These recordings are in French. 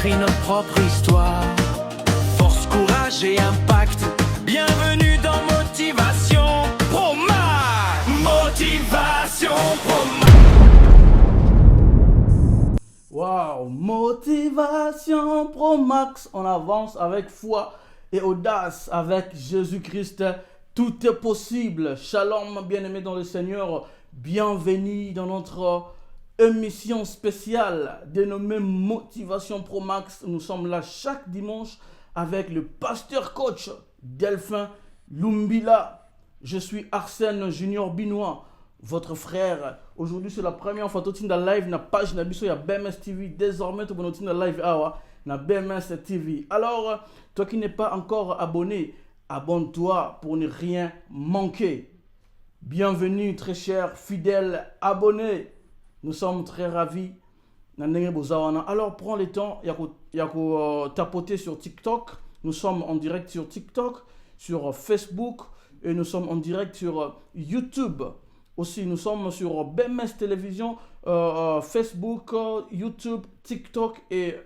écrit notre propre histoire. Force, courage et impact. Bienvenue dans Motivation Pro Max. Motivation Pro Max. Waouh, Motivation Pro Max. On avance avec foi et audace avec Jésus-Christ. Tout est possible. Shalom, bien-aimés dans le Seigneur. Bienvenue dans notre émission spéciale dénommée Motivation Pro Max. Nous sommes là chaque dimanche avec le pasteur coach Delphin Lumbila. Je suis Arsène Junior Binois, votre frère. Aujourd'hui, c'est la première fois que tu es dans live na page na biso ya BMS TV. Désormais, tu es dans live na BMS TV. Alors, toi qui n'es pas encore abonné, abonne-toi pour ne rien manquer. Bienvenue, très chers fidèles abonnés. Nous sommes très ravis. Alors, prends le temps, il y a tapoter sur TikTok. Nous sommes en direct sur TikTok, sur Facebook et nous sommes en direct sur YouTube. Aussi, nous sommes sur BMS Télévision, Facebook, YouTube, TikTok et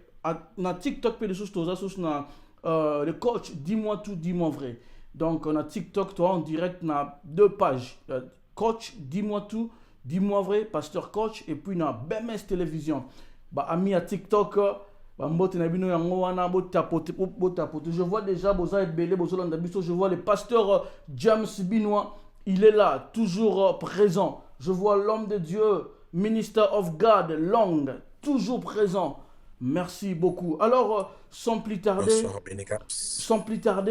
na TikTok, le coach, dis-moi tout, dis-moi vrai. Donc, on a TikTok, toi, en direct, on a 2 pages. Coach, dis-moi tout, dis-moi vrai, pasteur coach, et puis on a BMS Télévision. Bah, ami à TikTok, je vois déjà, je vois le pasteur James Binois, il est là, toujours présent. Je vois l'homme de Dieu, Minister of God, Long, toujours présent. Merci beaucoup. Alors, sans plus tarder,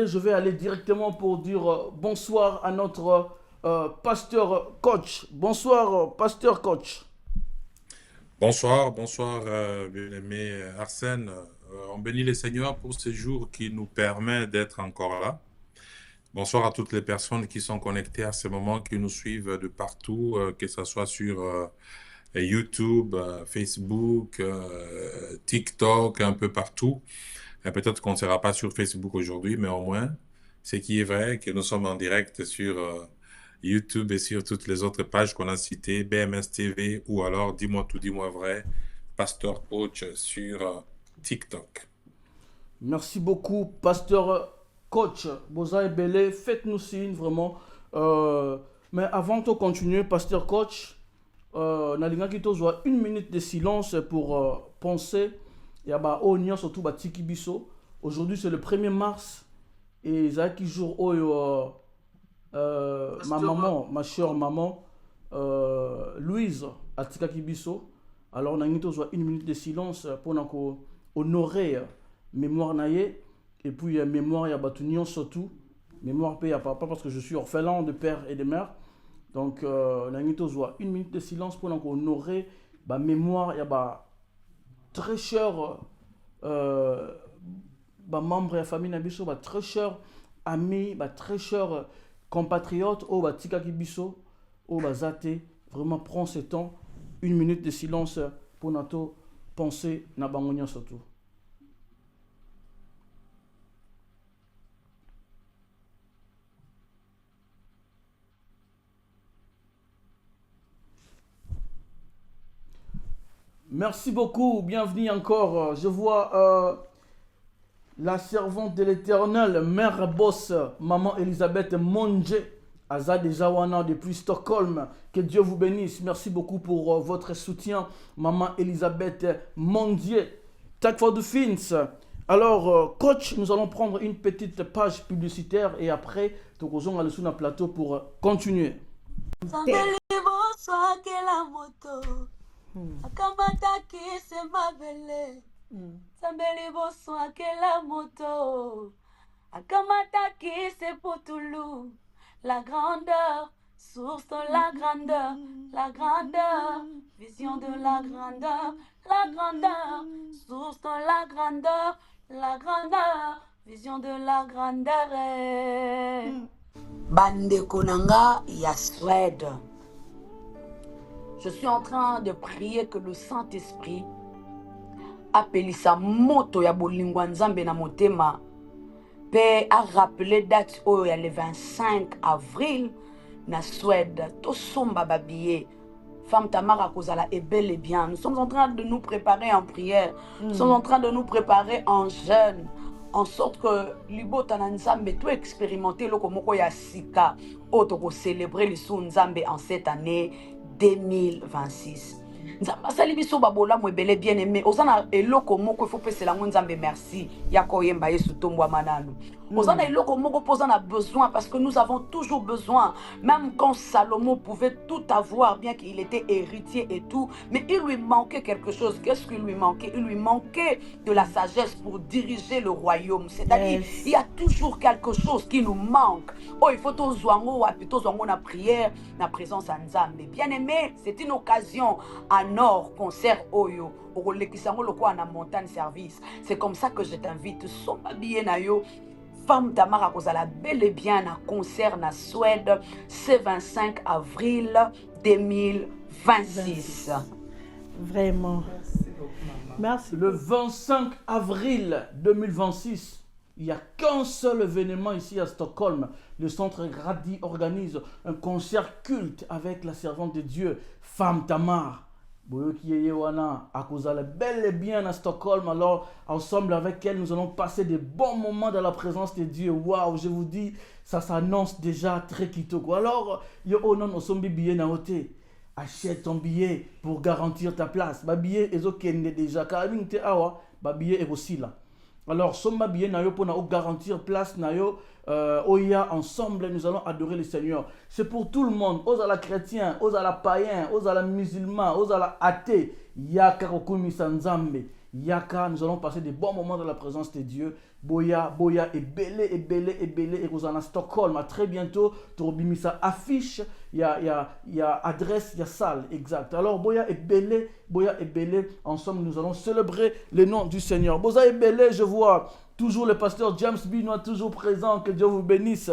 je vais aller directement pour dire bonsoir à notre pasteur coach. Bonsoir, pasteur coach. Bonsoir, bien-aimé Arsène. On bénit le Seigneur pour ce jour qui nous permet d'être encore là. Bonsoir à toutes les personnes qui sont connectées à ce moment, qui nous suivent de partout, que ce soit sur YouTube, Facebook, TikTok, un peu partout. Peut-être qu'on ne sera pas sur Facebook aujourd'hui, mais au moins, ce qui est vrai, que nous sommes en direct sur YouTube et sur toutes les autres pages qu'on a citées, BMS TV ou alors Dis-moi tout, dis-moi vrai, Pasteur Coach sur TikTok. Merci beaucoup, pasteur coach. Boza et Belé, faites-nous signe vraiment. Mais avant de continuer, pasteur coach, nalinga kito zoa 1 minute de silence pour penser. Yaba onyo surtout ba tiki biso. Aujourd'hui c'est le 1er mars et zaki jour oyo ma maman, ma chère maman Louise atika kibiso. Alors nangito zoa 1 minute de silence pour nako honorer mémoire naie et puis mémoire ya batunion surtout mémoire paix à papa parce que je suis orphelin de père et de mère. Donc, nangito zoa 1 minute de silence pour honorer ba mémoire ya ba très cher ba membre de la famille nabiso, ba très cher ami, ba très cher compatriote au ba tika kibiso, au ba zate. Vraiment prends ce temps, 1 minute de silence pour nato penser na bangonia surtout. Merci beaucoup, bienvenue encore. Je vois la servante de l'Éternel, Mère Boss, Maman Elisabeth Monge, Azad Jawana depuis Stockholm. Que Dieu vous bénisse. Merci beaucoup pour votre soutien, Maman Elisabeth Monge. Tag for the Fins. Alors, coach, nous allons prendre une petite page publicitaire et après, nous allons aller sur le plateau pour continuer. Akamataki se mabele Sambeli boso akela moto Akamataki se potulu La grandeur, source de la grandeur vision de la grandeur, source de la grandeur, vision de la grandeur. Bande Konanga ya Suède. Je suis en train de prier que le Saint-Esprit appelle sa moto ya bolingwa nzambe na motema pe a rappelé date le 25 avril na Suède to somba babiye Femme Tamara Kozala est bel et bien. Nous sommes en train de nous préparer en prière. Nous sommes en train de nous préparer en jeûne. En sorte que libota na nzambe tout expérimenter loko moko ya sika auto célébrer le sou nzambe en cette année 2026. Nzambe asali biso babola mo ebele bien aimé ozana eloko moko faut pesela ngo nzambe merci ya koyemba yesu tombwa manano ozana eloko moko posana besoin parce que nous avons toujours besoin même quand Salomon pouvait tout avoir bien qu'il était héritier et tout mais il lui manquait quelque chose. Qu'est-ce qu'il lui manquait? Il lui manquait de la sagesse pour diriger le royaume, c'est-à-dire il y a toujours quelque chose qui nous manque. Oh il faut tous zwango wa plutôt zwango na prière na présence à nzambe. Bien aimé, c'est une occasion en or concert oyo okolekisa ngo lokwa na montagne service. C'est comme ça que je t'invite somba bien na yo Femme Tamara Kozala bel et bien à concert na Suède ce 25 avril 2026. Vraiment. Merci. Le 25 avril 2026, il n'y a qu'un seul événement ici à Stockholm. Le centre Gradi organise un concert culte avec la servante de Dieu, Femme Tamar. À cause de bel et bien à Stockholm, alors ensemble avec elle, nous allons passer des bons moments dans la présence de Dieu. Waouh, je vous dis, ça s'annonce déjà très kitoko. Alors, yo onon osombi billet na hote. Achète ton billet pour garantir ta place. Ba billet ezo kende déjà. Karing te awa, ba billet est aussi là. Alors, somba billet na yo pour na garantir place na yo. Oya, ensemble, nous allons adorer le Seigneur. C'est pour tout le monde. Aux à la chrétien, aux à la païen, aux à la musulman, aux à la athée. Yaka kokumi sanzambe. Yaka, nous allons passer des bons moments dans la présence de Dieu. Boya, boya, et belé, et belé, et belé, et vous en à Stockholm. À très bientôt. Torobimisa affiche. Il y a adresse, il y a salle, exact. Alors, boya et belé, ensemble, nous allons célébrer le nom du Seigneur. Boya et belé, je vois toujours le pasteur James Binois, toujours présent. Que Dieu vous bénisse.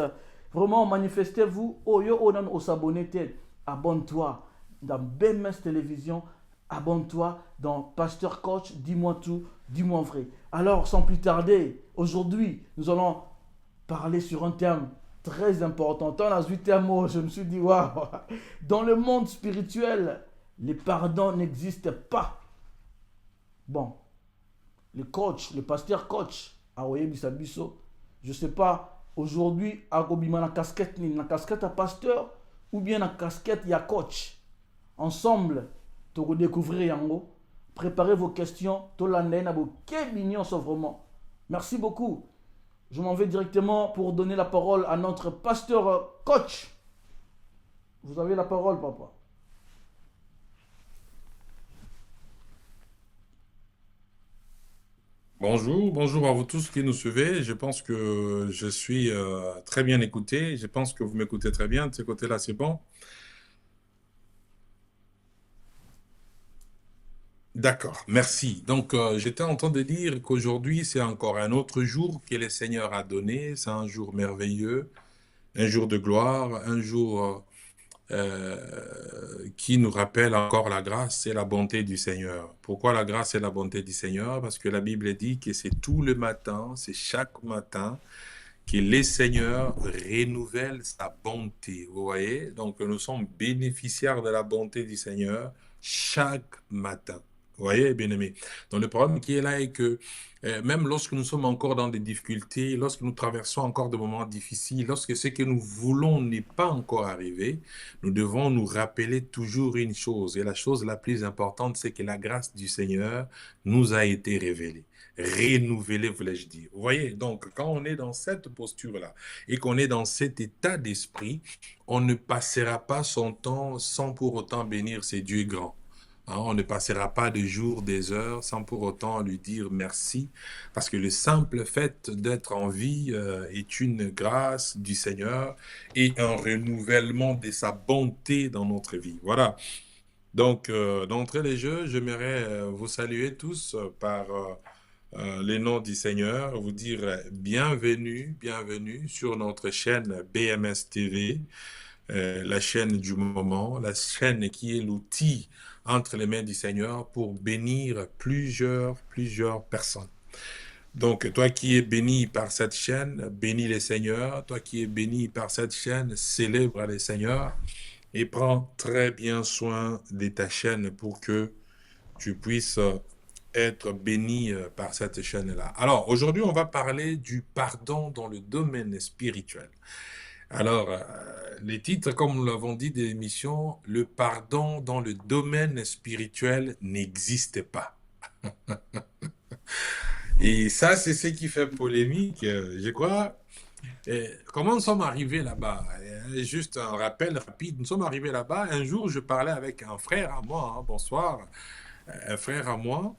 Vraiment, manifestez-vous. Oyo, onan, osabonete. Abonne-toi dans BMS Télévision. Abonne-toi dans Pasteur Coach, dis-moi tout, dis-moi vrai. Alors, sans plus tarder, aujourd'hui, nous allons parler sur un thème très important. Dans la 8e mot, je me suis dit, waouh, dans le monde spirituel, les pardons n'existent pas. Bon, le coach, le pasteur coach, Aoye Bisabiso, je ne sais pas, aujourd'hui, Agobima na casquette à pasteur ou bien la casquette ya coach. Ensemble, tu vas découvrir yango. Préparez vos questions. Vraiment. Merci beaucoup. Je m'en vais directement pour donner la parole à notre pasteur coach. Vous avez la parole, papa. Bonjour, bonjour à vous tous qui nous suivez. Je pense que je suis très bien écouté. Je pense que vous m'écoutez très bien. De ce côté-là, c'est bon. D'accord, merci. Donc, j'étais en train de dire qu'aujourd'hui, c'est encore un autre jour que le Seigneur a donné. C'est un jour merveilleux, un jour de gloire, un jour qui nous rappelle encore la grâce et la bonté du Seigneur. Pourquoi la grâce et la bonté du Seigneur? Parce que la Bible dit que c'est tout le matin, c'est chaque matin que le Seigneur renouvelle sa bonté. Vous voyez? Donc, nous sommes bénéficiaires de la bonté du Seigneur chaque matin. Vous voyez, bien-aimés? Donc, le problème qui est là est que même lorsque nous sommes encore dans des difficultés, lorsque nous traversons encore des moments difficiles, lorsque ce que nous voulons n'est pas encore arrivé, nous devons nous rappeler toujours une chose. Et la chose la plus importante, c'est que la grâce du Seigneur nous a été révélée. Renouvelée, voulais-je dire. Vous voyez, donc quand on est dans cette posture-là et qu'on est dans cet état d'esprit, on ne passera pas son temps sans pour autant bénir ces dieux grands. On ne passera pas de jours, des heures sans pour autant lui dire merci, parce que le simple fait d'être en vie est une grâce du Seigneur et un renouvellement de sa bonté dans notre vie. Voilà. Donc, d'entrée les jeux, j'aimerais vous saluer tous par les noms du Seigneur, vous dire bienvenue, bienvenue sur notre chaîne BMS TV, la chaîne du moment, la chaîne qui est l'outil entre les mains du Seigneur pour bénir plusieurs personnes. Donc, toi qui es béni par cette chaîne, bénis les Seigneurs. Toi qui es béni par cette chaîne, célèbre les Seigneurs. et prends très bien soin de ta chaîne pour que tu puisses être béni par cette chaîne-là. Alors, aujourd'hui, on va parler du pardon dans le domaine spirituel. Alors, les titres, comme nous l'avons dit de l'émission, le pardon dans le domaine spirituel n'existe pas. Et ça, c'est ce qui fait polémique, je crois. Comment nous sommes arrivés là-bas? Juste un rappel rapide, nous sommes arrivés là-bas. Un jour, je parlais avec un frère à moi, hein, bonsoir, un frère à moi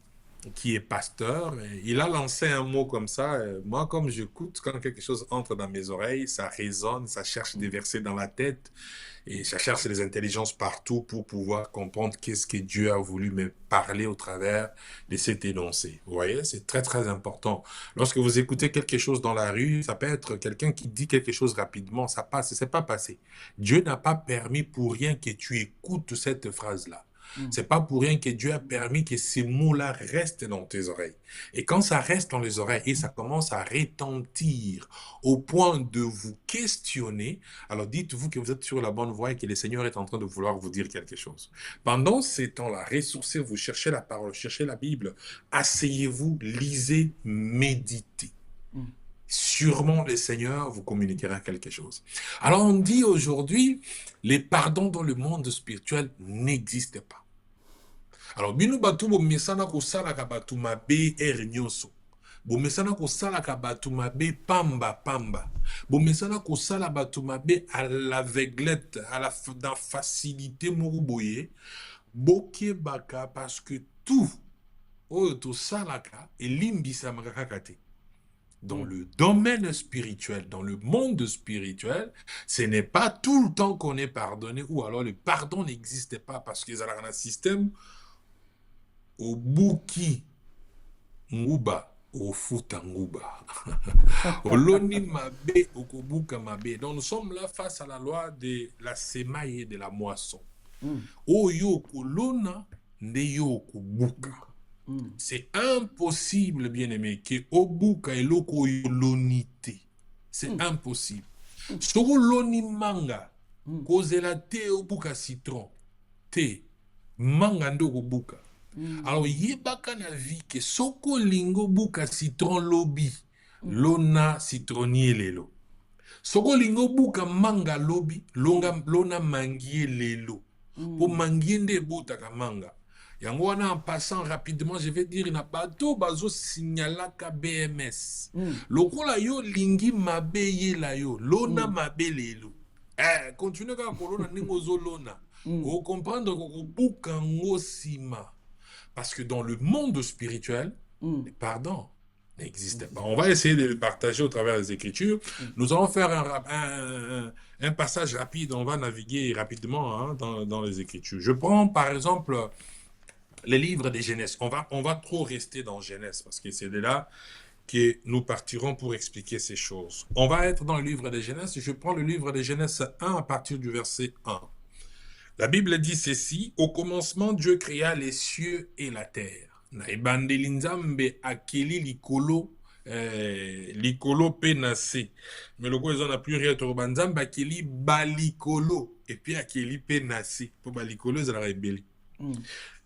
qui est pasteur. Il a lancé un mot comme ça. Moi, comme j'écoute, quand quelque chose entre dans mes oreilles, ça résonne, ça cherche des versets dans la tête et ça cherche des intelligences partout pour pouvoir comprendre qu'est-ce que Dieu a voulu me parler au travers de cet énoncé. Vous voyez, c'est très, très important. Lorsque vous écoutez quelque chose dans la rue, ça peut être quelqu'un qui dit quelque chose rapidement, ça passe, c'est pas passé. Dieu n'a pas permis pour rien que tu écoutes cette phrase-là. C'est pas pour rien que Dieu a permis que ces mots-là restent dans tes oreilles. Et quand ça reste dans les oreilles et ça commence à retentir au point de vous questionner, alors dites-vous que vous êtes sur la bonne voie et que le Seigneur est en train de vouloir vous dire quelque chose. Pendant ces temps-là, ressourcez-vous, cherchez la parole, cherchez la Bible, asseyez-vous, lisez, méditez. Sûrement le Seigneur vous communiquera quelque chose. Alors on dit aujourd'hui, les pardons dans le monde spirituel n'existent pas. Alors, bino batu bo mesana ko sala ka batu mabe ernyoso. Bo mesana ko sala ka batu mabe pamba pamba. Bo mesana ko sala batu mabe à l'aveuglette, dans facilité moruboye. Boke baka parce que tout oyo to salaka et limbisa makakate. Dans le domaine spirituel, dans le monde spirituel, ce n'est pas tout le temps qu'on est pardonné ou alors le pardon n'existe pas parce qu'ils ont un système obuki nguba ofuta nguba oloni mabe okobuka mabe. Donc nous sommes là face à la loi de la semaille et de la moisson. Oyo kolona nde yo kobuka. C'est impossible, bien-aimé, que obuka eloko yolonite. C'est impossible. Soko loni manga kozela te obuka citron te manga ndo kobuka. Alors, yebaka na vie que soko lingo buka citron lobi, lona citronnier lelo. Soko lingo buka manga lobi, lona mangier lelo. Pour mangier nde butaka manga. Yango wana en passant rapidement, je vais dire, na bato bazo signalaka BMS. Lokola yo lingi mabe ye la yo, lona mabe lelo. Continue ka kolona ningo zo lona. Vous comprendre ko buka ngo sima. Parce que dans le monde spirituel, le pardon n'existe pas. On va essayer de le partager au travers des Écritures. Nous allons faire un passage rapide. On va naviguer rapidement hein, dans les Écritures. Je prends par exemple les livres de Genèse. On va trop rester dans Genèse parce que c'est de là que nous partirons pour expliquer ces choses. On va être dans le livre de Genèse. Je prends le livre de Genèse 1 à partir du verset 1. La Bible dit ceci, au commencement, Dieu créa les cieux et la terre. Naibande linzambe akeli likolo penase. Mais le quoi, ils ont plus rien au banzambe akeli balikolo. Et puis akeli penase. Pour balikolo, ils ont rébellé.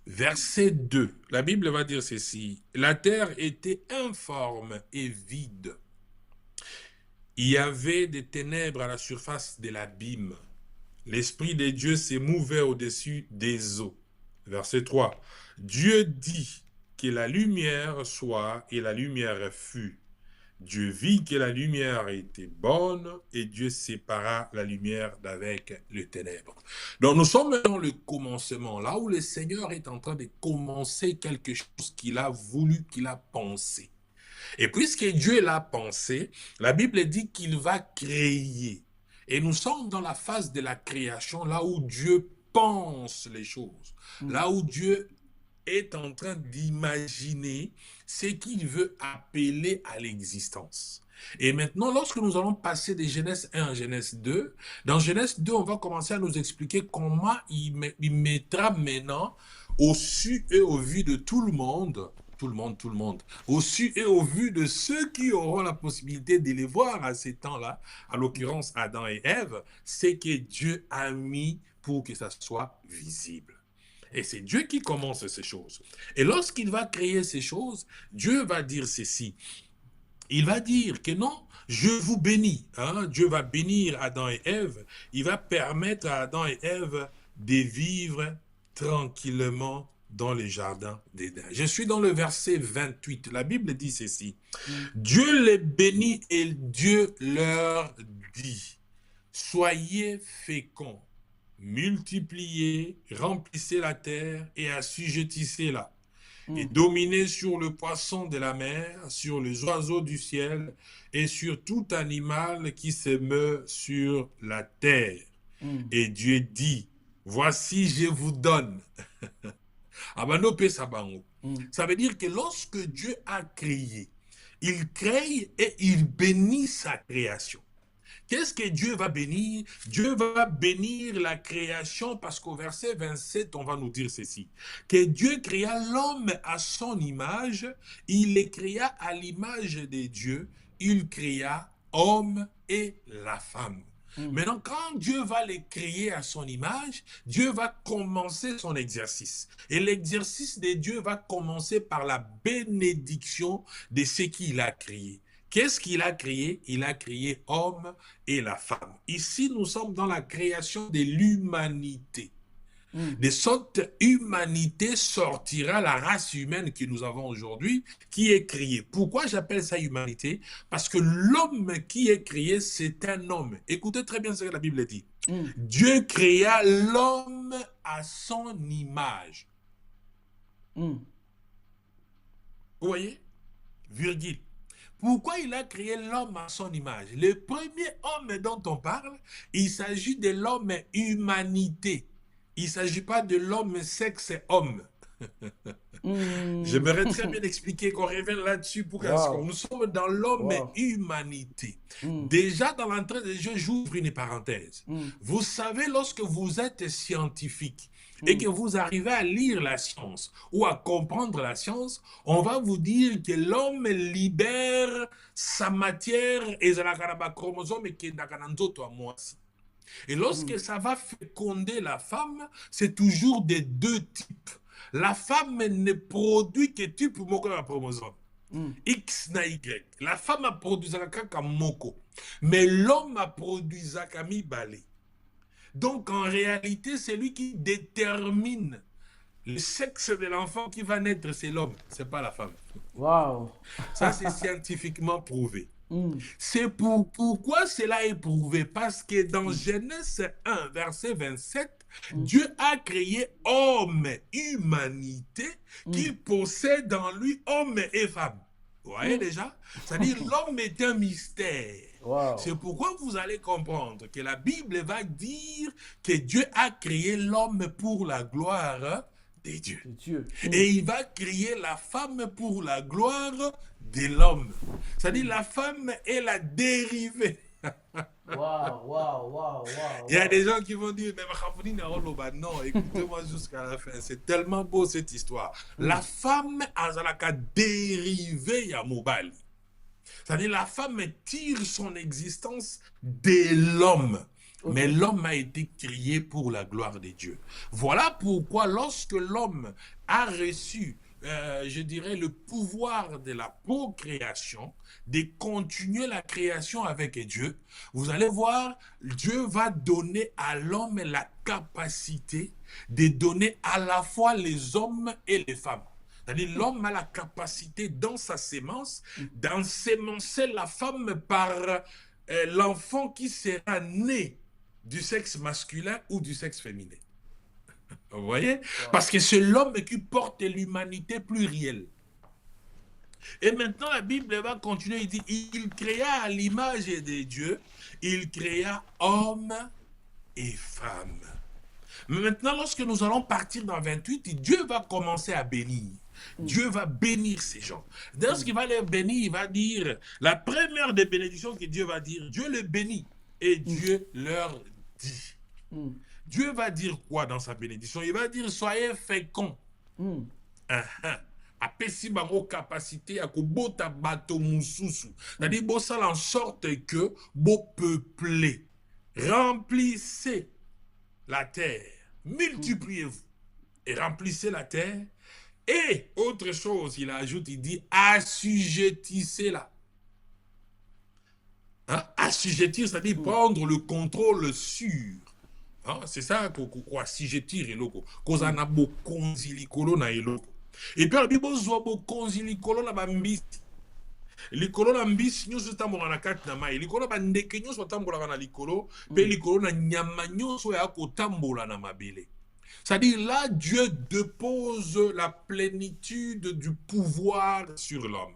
Verset 2, la Bible va dire ceci. La terre était informe et vide. Il y avait des ténèbres à la surface de l'abîme. L'Esprit de Dieu s'émouvait au-dessus des eaux. Verset 3. Dieu dit que la lumière soit et la lumière fut. Dieu vit que la lumière était bonne et Dieu sépara la lumière d'avec les ténèbres. Donc nous sommes dans le commencement, là où le Seigneur est en train de commencer quelque chose qu'il a voulu, qu'il a pensé. Et puisque Dieu l'a pensé, la Bible dit qu'il va créer. Et nous sommes dans la phase de la création, là où Dieu pense les choses, là où Dieu est en train d'imaginer ce qu'il veut appeler à l'existence. Et maintenant, lorsque nous allons passer de Genèse 1 à Genèse 2, dans Genèse 2, on va commencer à nous expliquer comment il mettra maintenant au su et au vu de tout le monde, au su et au vu de ceux qui auront la possibilité de les voir à ces temps-là, à l'occurrence Adam et Ève, c'est que Dieu a mis pour que ça soit visible. Et c'est Dieu qui commence ces choses. Et lorsqu'il va créer ces choses, Dieu va dire ceci. Il va dire que non, je vous bénis. Hein? Dieu va bénir Adam et Ève. Il va permettre à Adam et Ève de vivre tranquillement dans le jardin d'Éden. Je suis dans le verset 28. La Bible dit ceci. Dieu les bénit et Dieu leur dit, soyez féconds, multipliez, remplissez la terre et assujettissez-la. Et dominez sur le poisson de la mer, sur les oiseaux du ciel et sur tout animal qui se meut sur la terre. Et Dieu dit, voici je vous donne. Ça veut dire que lorsque Dieu a créé, il crée et il bénit sa création. Qu'est-ce que Dieu va bénir? Dieu va bénir la création parce qu'au verset 27, on va nous dire ceci. Que Dieu créa l'homme à son image, il les créa à l'image de Dieu, il créa homme et la femme. Maintenant, quand Dieu va les créer à son image, Dieu va commencer son exercice. Et l'exercice de Dieu va commencer par la bénédiction de ce qu'il a créé. Qu'est-ce qu'il a créé? Il a créé homme et la femme. Ici, nous sommes dans la création de l'humanité. De cette humanité sortira la race humaine que nous avons aujourd'hui, qui est créée. Pourquoi j'appelle ça humanité? Parce que l'homme qui est créé, c'est un homme. Écoutez très bien ce que la Bible dit. Dieu créa l'homme à son image. Vous voyez? Virgule. Pourquoi il a créé l'homme à son image? Le premier homme dont on parle, il s'agit de l'homme humanité. Il ne s'agit pas de l'homme sexe homme. J'aimerais très bien expliquer qu'on revienne là-dessus pour que nous sommes dans l'homme humanité. Déjà dans l'entrée des jeux, j'ouvre une parenthèse. Vous savez, lorsque vous êtes scientifique et que vous arrivez à lire la science ou à comprendre la science, on va vous dire que l'homme libère sa matière et la chromosome qui est dans moi. Et lorsque ça va féconder la femme, c'est toujours des deux types. La femme ne produit que type moko ya chromosome. X na Y. La femme a produit kaka moko. Mais l'homme a produit mi balé. Donc en réalité, c'est lui qui détermine le sexe de l'enfant qui va naître, c'est l'homme, c'est pas la femme. Wow. Ça, c'est scientifiquement prouvé. C'est pourquoi cela est prouvé, parce que dans Genèse 1, verset 27, Dieu a créé homme, humanité, qu'il possède en lui homme et femme. Vous voyez déjà? C'est-à-dire l'homme est un mystère. Wow. C'est pourquoi vous allez comprendre que la Bible va dire que Dieu a créé l'homme pour la gloire de Dieu. Et il va créer la femme pour la gloire de l'homme. C'est-à-dire la femme est la dérivée. Il y a des gens qui vont dire, mais non, écoutez-moi jusqu'à la fin. C'est tellement beau cette histoire. La femme a la dérivée à Mobali. C'est-à-dire la femme tire son existence de l'homme. Mais l'homme a été créé pour la gloire de Dieu. Voilà pourquoi lorsque l'homme a reçu, je dirais, le pouvoir de la procréation, de continuer la création avec Dieu, vous allez voir, Dieu va donner à l'homme la capacité de donner à la fois les hommes et les femmes. C'est-à-dire l'homme a la capacité dans sa sémence d'ensemencer la femme par l'enfant qui sera né du sexe masculin ou du sexe féminin. Vous voyez? Parce que c'est l'homme qui porte l'humanité plurielle. Et maintenant, la Bible va continuer, il dit, il créa à l'image de Dieu, il créa homme et femme. Mais maintenant, lorsque nous allons partir dans 28, Dieu va commencer à bénir. Dieu va bénir ces gens. Lorsqu'il va les bénir, il va dire, la première des bénédictions que Dieu va dire, Dieu les bénit et Dieu leur dit. Dieu va dire quoi dans sa bénédiction? Il va dire, soyez féconds. Apesi bango capacité à kobota bato mususu. C'est-à-dire, bossal en sorte que bo peuplez, remplissez la terre, multipliez-vous et remplissez la terre. Et autre chose, il ajoute, il dit, assujettissez-la. Hein? Assujettir, c'est-à-dire prendre le contrôle sur. Hein? C'est ça qu'on assujettir eloko. Koza na bokonzi likolo na eloko. Et puis, il y a bokonzi likolo na bambisi. Likolo na mbisi nyonso tambola na kati na mai. Likolo ba ndeke nyonso tambola na likolo. Pe likolo na nyama nyonso ya kotambola na mabele. C'est-à-dire là, Dieu dépose la plénitude du pouvoir sur l'homme.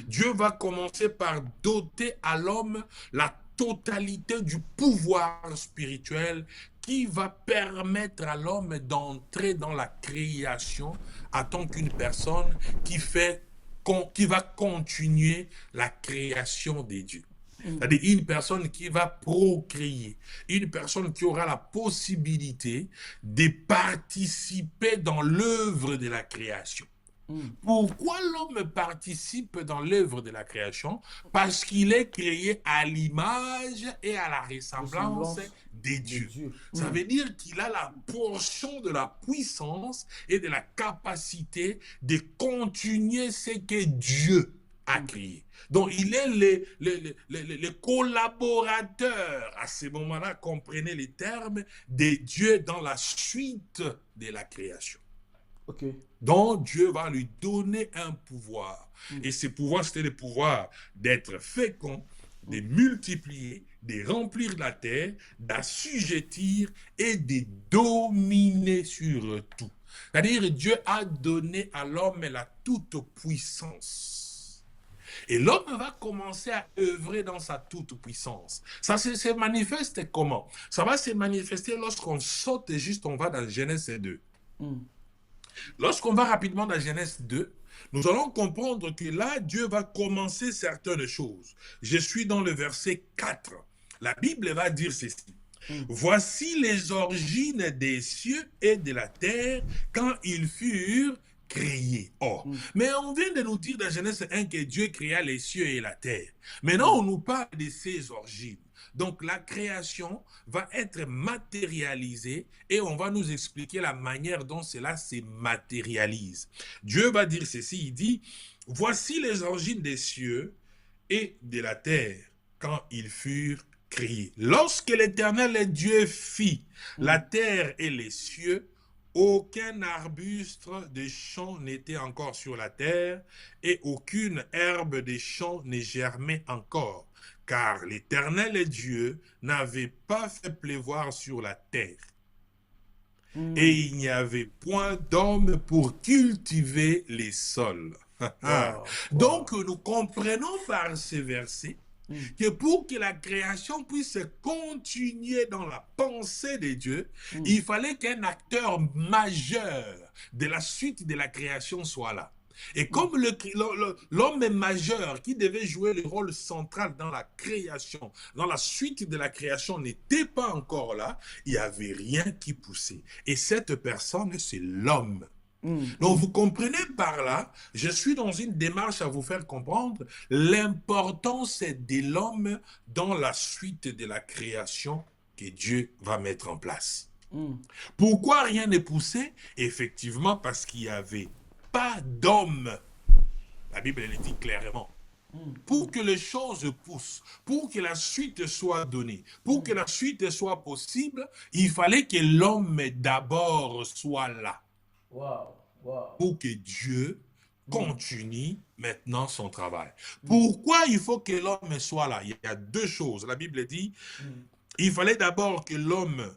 Dieu va commencer par doter à l'homme la totalité du pouvoir spirituel qui va permettre à l'homme d'entrer dans la création en tant qu'une personne qui va continuer la création des dieux. C'est-à-dire une personne qui va procréer, une personne qui aura la possibilité de participer dans l'œuvre de la création. Pourquoi l'homme participe dans l'œuvre de la création? Parce qu'il est créé à l'image et à la ressemblance des dieux. Ça veut dire qu'il a la portion de la puissance et de la capacité de continuer ce que Dieu a créé. Donc, il est le collaborateur, à ce moment-là, comprenez les termes, de Dieu dans la suite de la création. Ok. Donc, Dieu va lui donner un pouvoir. Et ce pouvoir, c'était le pouvoir d'être fécond, de multiplier, de remplir la terre, d'assujettir et de dominer sur tout. C'est-à-dire, Dieu a donné à l'homme la toute-puissance. Et l'homme va commencer à œuvrer dans sa toute-puissance. Ça se manifeste comment? Ça va se manifester lorsqu'on saute et juste on va dans Genèse 2. Lorsqu'on va rapidement dans Genèse 2, nous allons comprendre que là, Dieu va commencer certaines choses. Je suis dans le verset 4. La Bible va dire ceci. Voici les origines des cieux et de la terre quand ils furent créés. Mais on vient de nous dire dans Genèse 1 que Dieu créa les cieux et la terre. Maintenant, on nous parle de ces origines. Donc, la création va être matérialisée et on va nous expliquer la manière dont cela se matérialise. Dieu va dire ceci, il dit, voici les origines des cieux et de la terre quand ils furent créés. Lorsque l'Éternel Dieu fit la terre et les cieux, aucun arbuste des champs n'était encore sur la terre et aucune herbe des champs ne germait encore, car l'Éternel Dieu n'avait pas fait pleuvoir sur la terre. Et il n'y avait point d'homme pour cultiver les sols. Donc nous comprenons par ces versets que pour que la création puisse continuer dans la pensée de Dieu, il fallait qu'un acteur majeur de la suite de la création soit là. Et comme l'homme majeur qui devait jouer le rôle central dans la création, dans la suite de la création n'était pas encore là, il n'y avait rien qui poussait. Et cette personne, c'est l'homme. Donc vous comprenez par là, je suis dans une démarche à vous faire comprendre l'importance de l'homme dans la suite de la création que Dieu va mettre en place. Pourquoi rien n'est poussé? Effectivement parce qu'il n'y avait pas d'homme. La Bible le dit clairement. Pour que les choses poussent, pour que la suite soit donnée, pour que la suite soit possible, il fallait que l'homme d'abord soit là. Pour que Dieu continue maintenant son travail. Pourquoi il faut que l'homme soit là? Il y a deux choses. La Bible dit, il fallait d'abord que l'homme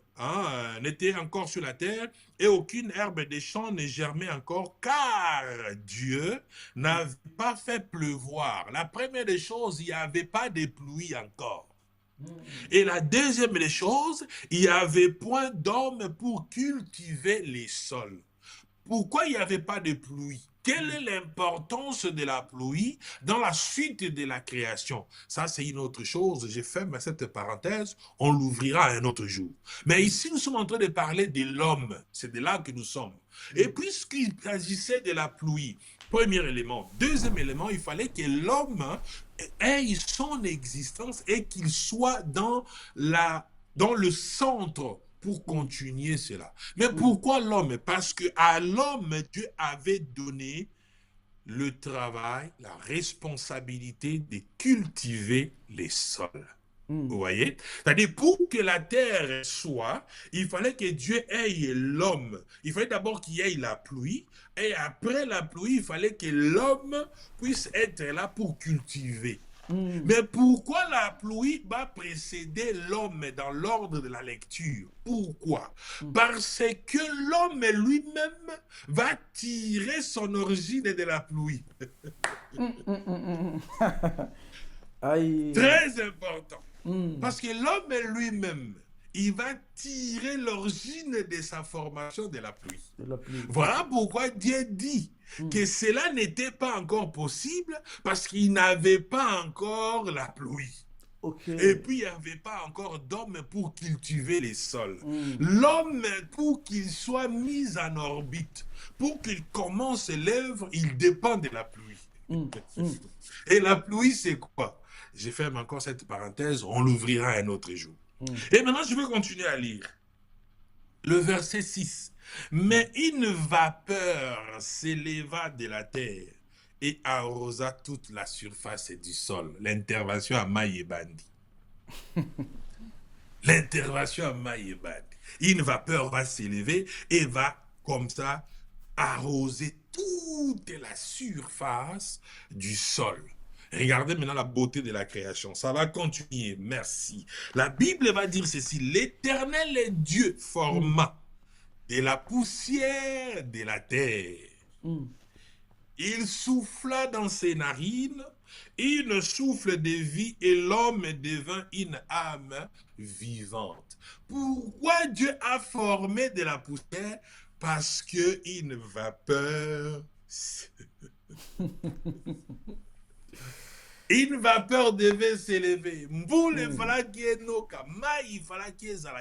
n'était encore sur la terre et aucune herbe des champs ne germait encore, car Dieu n'avait pas fait pleuvoir. La première des choses, il n'y avait pas de pluie encore. Et la deuxième des choses, il n'y avait point d'homme pour cultiver les sols. Pourquoi il n'y avait pas de pluie? Quelle est l'importance de la pluie dans la suite de la création? Ça, c'est une autre chose. Je ferme cette parenthèse. On l'ouvrira un autre jour. Mais ici, nous sommes en train de parler de l'homme. C'est de là que nous sommes. Et puisqu'il s'agissait de la pluie, premier élément. Deuxième élément, il fallait que l'homme ait son existence et qu'il soit dans le centre pour continuer cela. Mais pourquoi l'homme? Parce que à l'homme, Dieu avait donné le travail, la responsabilité de cultiver les sols. Vous voyez? C'est-à-dire, pour que la terre soit, il fallait que Dieu ait l'homme. Il fallait d'abord qu'il y ait la pluie. Et après la pluie, il fallait que l'homme puisse être là pour cultiver. Mais pourquoi la pluie va précéder l'homme dans l'ordre de la lecture? Pourquoi? Parce que l'homme lui-même va tirer son origine de la pluie. Aïe. Très important. Parce que l'homme lui-même, il va tirer l'origine de sa formation de la pluie. Voilà pourquoi Dieu dit que cela n'était pas encore possible parce qu'il n'avait pas encore la pluie. Et puis, il n'y avait pas encore d'homme pour cultiver les sols. L'homme, pour qu'il soit mis en orbite, pour qu'il commence l'œuvre, il dépend de la pluie. Et la pluie, c'est quoi? Je ferme encore cette parenthèse, on l'ouvrira un autre jour. Et maintenant, je vais continuer à lire. Le verset 6. Mais une vapeur s'éleva de la terre et arrosa toute la surface du sol. L'intervention à Maïebandi. L'intervention à Maïebandi. Une vapeur va s'élever et va, comme ça, arroser toute la surface du sol. Regardez maintenant la beauté de la création. Ça va continuer. Merci. La Bible va dire ceci. L'Éternel est Dieu forma de la poussière de la terre. Il souffla dans ses narines, une souffle de vie et l'homme devint une âme vivante. Pourquoi Dieu a formé de la poussière? Parce qu'une vapeur... Une vapeur devait s'élever. Il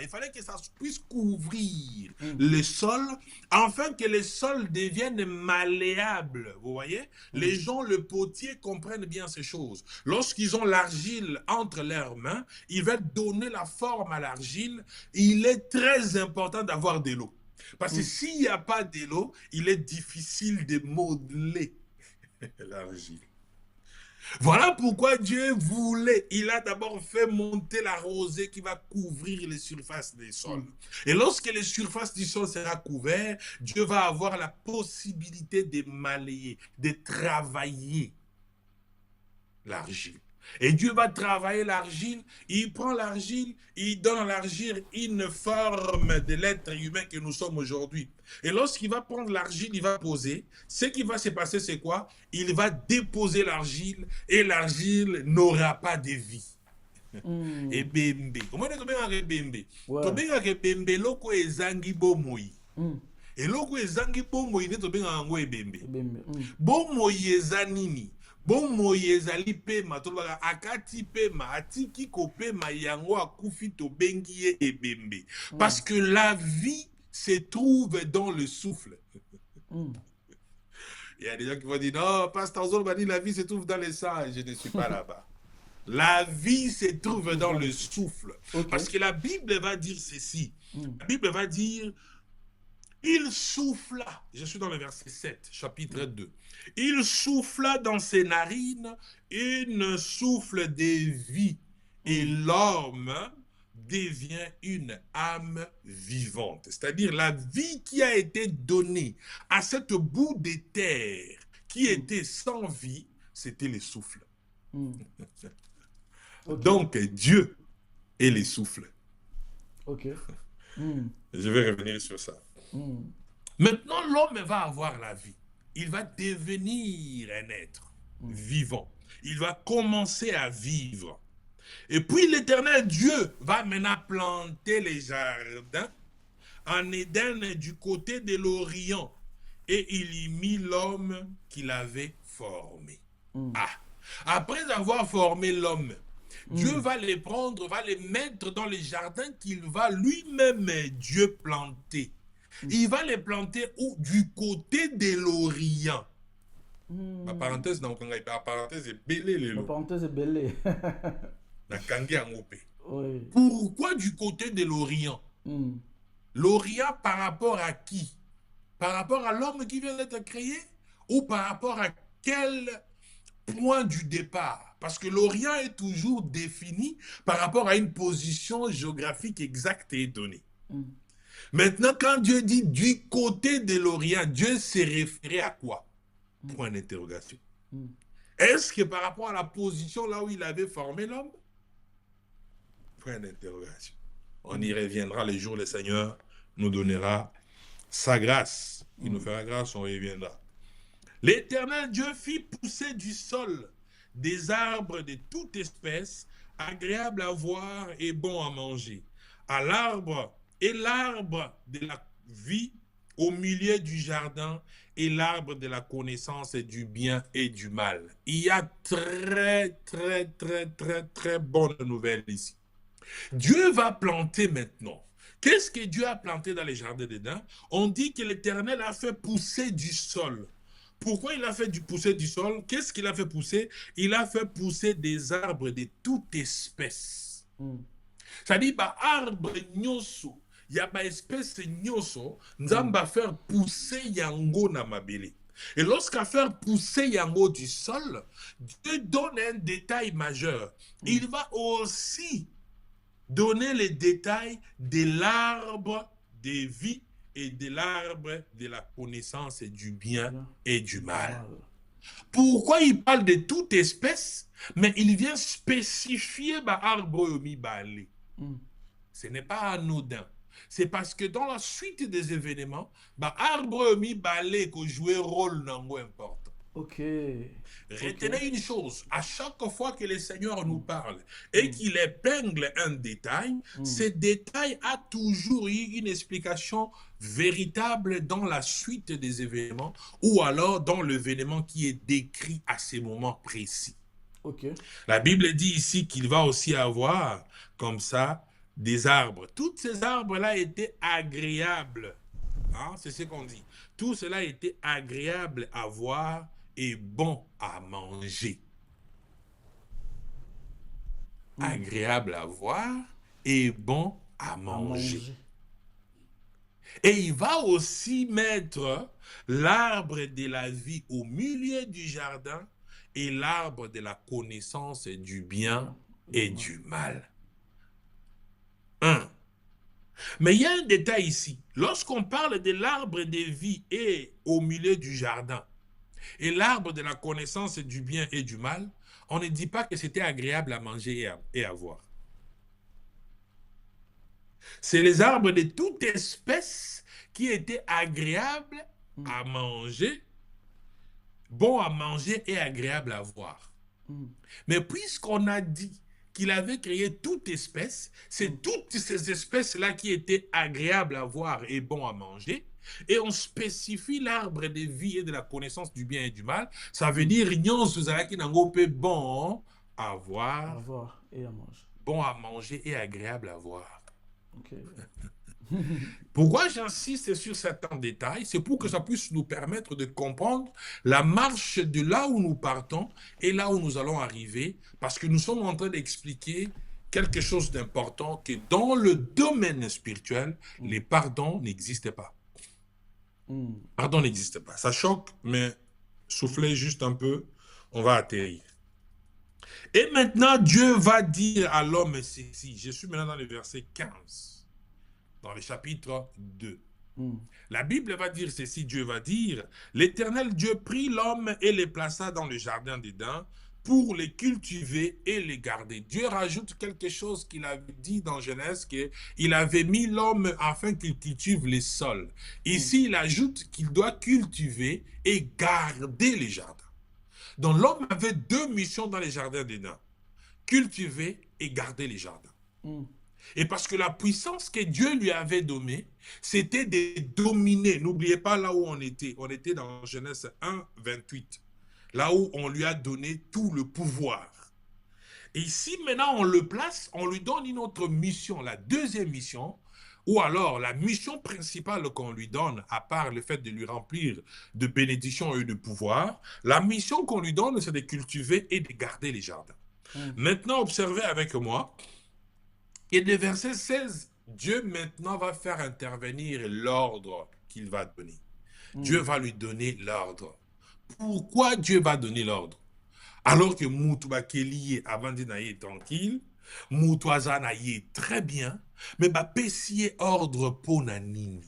fallait que ça puisse couvrir le sol, afin que le sol devienne malléable. Vous voyez? Les gens, le potier, comprennent bien ces choses. Lorsqu'ils ont l'argile entre leurs mains, ils veulent donner la forme à l'argile. Il est très important d'avoir de l'eau. Parce que s'il n'y a pas de l'eau, il est difficile de modeler l'argile. Voilà pourquoi Dieu voulait, il a d'abord fait monter la rosée qui va couvrir les surfaces des sols. Et lorsque les surfaces du sol sera couvertes, Dieu va avoir la possibilité de malayer, de travailler l'argile. Et Dieu va travailler l'argile, il prend l'argile, il donne à l'argile une forme de l'être humain que nous sommes aujourd'hui. Et lorsqu'il va prendre l'argile, il va poser. Ce qui va se passer, c'est quoi? Il va déposer l'argile et l'argile n'aura pas de vie. Et bembe. Comment on dit bembe? Bembe loko ezangi bomoi. Et loko ezangi bomoi ne to benga ngo bembe. Bomoi ezanini. Bomoi ezali pema to baka akati pema atiki ko pema yango akufi to bengi ye ebembe. Parce que la vie se trouve dans le souffle. Il y a des gens qui vont dire, non, Pasteur Zol m'a dit, la vie se trouve dans les sangs. Je ne suis pas là-bas. La vie se trouve dans le souffle. Parce que la Bible va dire ceci. La Bible va dire, il souffla. Je suis dans le verset 7, chapitre 2. Il souffla dans ses narines une souffle de vie. Et l'homme devient une âme vivante. C'est-à-dire la vie qui a été donnée à cette bout de terre qui était sans vie, c'était le souffle. Donc Dieu est le souffle. Je vais revenir sur ça. Maintenant, l'homme va avoir la vie. Il va devenir un être vivant. Il va commencer à vivre. Et puis l'Éternel Dieu va maintenant planter les jardins en Éden du côté de l'Orient. Et il y mit l'homme qu'il avait formé. Après avoir formé l'homme, Dieu va les prendre, va les mettre dans les jardins qu'il va lui-même, Dieu, planter. Il va les planter où? Du côté de l'Orient. Ma parenthèse, donc, la parenthèse est belée. La parenthèse est belée. Pourquoi du côté de l'Orient? L'Orient par rapport à qui? Par rapport à l'homme qui vient d'être créé? Ou par rapport à quel point du départ? Parce que l'Orient est toujours défini par rapport à une position géographique exacte et donnée. Maintenant, quand Dieu dit du côté de l'Orient, Dieu s'est référé à quoi? Point d'interrogation. Est-ce que par rapport à la position là où il avait formé l'homme? Point d'interrogation. On y reviendra le jour où le Seigneur nous donnera sa grâce. Il nous fera grâce, on y reviendra. L'Éternel Dieu fit pousser du sol des arbres de toute espèce, agréables à voir et bons à manger. À l'arbre et l'arbre de la vie au milieu du jardin et l'arbre de la connaissance du bien et du mal. Il y a très bonne nouvelle ici. Dieu va planter maintenant. Qu'est-ce que Dieu a planté dans les jardins d'Éden? On dit que l'Éternel a fait pousser du sol. Pourquoi il a fait pousser du sol? Qu'est-ce qu'il a fait pousser? Il a fait pousser des arbres de toute espèce. C'est-à-dire, arbre nyonso, il y a une espèce nyonso, nous allons faire pousser yango na mabele. Et lorsqu'à faire pousser yango du sol, Dieu donne un détail majeur. Il va aussi donner les détails de l'arbre de vie et de l'arbre de la connaissance du bien et du mal. Pourquoi il parle de toute espèce, mais il vient spécifier l'arbre mi balé. Ce n'est pas anodin. C'est parce que dans la suite des événements, l'arbre mi balé que jouer rôle nango important. Ok. Retenez une chose, à chaque fois que le Seigneur nous parle et qu'il épingle un détail, ce détail a toujours eu une explication véritable dans la suite des événements ou alors dans l'événement qui est décrit à ces moments précis. Okay. La Bible dit ici qu'il va aussi avoir comme ça des arbres. Tous ces arbres-là étaient agréables. Hein, c'est ce qu'on dit. Tout cela était agréable à voir et bon à manger. Agréable à voir et bon à manger. Et il va aussi mettre l'arbre de la vie au milieu du jardin et l'arbre de la connaissance du bien et du mal. Mais il y a un détail ici. Lorsqu'on parle de l'arbre de vie et au milieu du jardin, et l'arbre de la connaissance du bien et du mal, on ne dit pas que c'était agréable à manger et à voir. C'est les arbres de toute espèce qui étaient agréables à manger, bons à manger et agréables à voir. Mais puisqu'on a dit qu'il avait créé toute espèce, c'est toutes ces espèces-là qui étaient agréables à voir et bons à manger, et on spécifie l'arbre de vie et de la connaissance du bien et du mal, ça veut dire bon à voir et à manger. Bon à manger et agréable à voir. Okay. Pourquoi j'insiste sur certains détails? C'est pour que ça puisse nous permettre de comprendre la marche de là où nous partons et là où nous allons arriver, parce que nous sommes en train d'expliquer quelque chose d'important, que dans le domaine spirituel, les pardons n'existent pas. Pardon n'existe pas. Ça choque, mais soufflez juste un peu, on va atterrir. Et maintenant, Dieu va dire à l'homme ceci. Je suis maintenant dans le verset 15, dans le chapitre 2. La Bible va dire ceci, Dieu va dire, l'Éternel Dieu prit l'homme et le plaça dans le jardin d'Éden pour les cultiver et les garder. Dieu rajoute quelque chose qu'il avait dit dans Genèse, qu'il avait mis l'homme afin qu'il cultive les sols. Ici, il ajoute qu'il doit cultiver et garder les jardins. Donc l'homme avait deux missions dans les jardins d'Éden, cultiver et garder les jardins. Et parce que la puissance que Dieu lui avait donnée, c'était de dominer. N'oubliez pas là où on était dans Genèse 1, 28. Là où on lui a donné tout le pouvoir. Et ici, maintenant, on le place, on lui donne une autre mission, la deuxième mission, ou alors la mission principale qu'on lui donne, à part le fait de lui remplir de bénédictions et de pouvoir, la mission qu'on lui donne, c'est de cultiver et de garder les jardins. Maintenant, observez avec moi, et le verset 16 Dieu maintenant va faire intervenir l'ordre qu'il va donner. Dieu va lui donner l'ordre. Pourquoi Dieu va donner l'ordre? Alors que Moutouba Kélié, avant de naïe tranquille, Moutouaza naïe très bien, mais bah pessier ordre pour Nanini.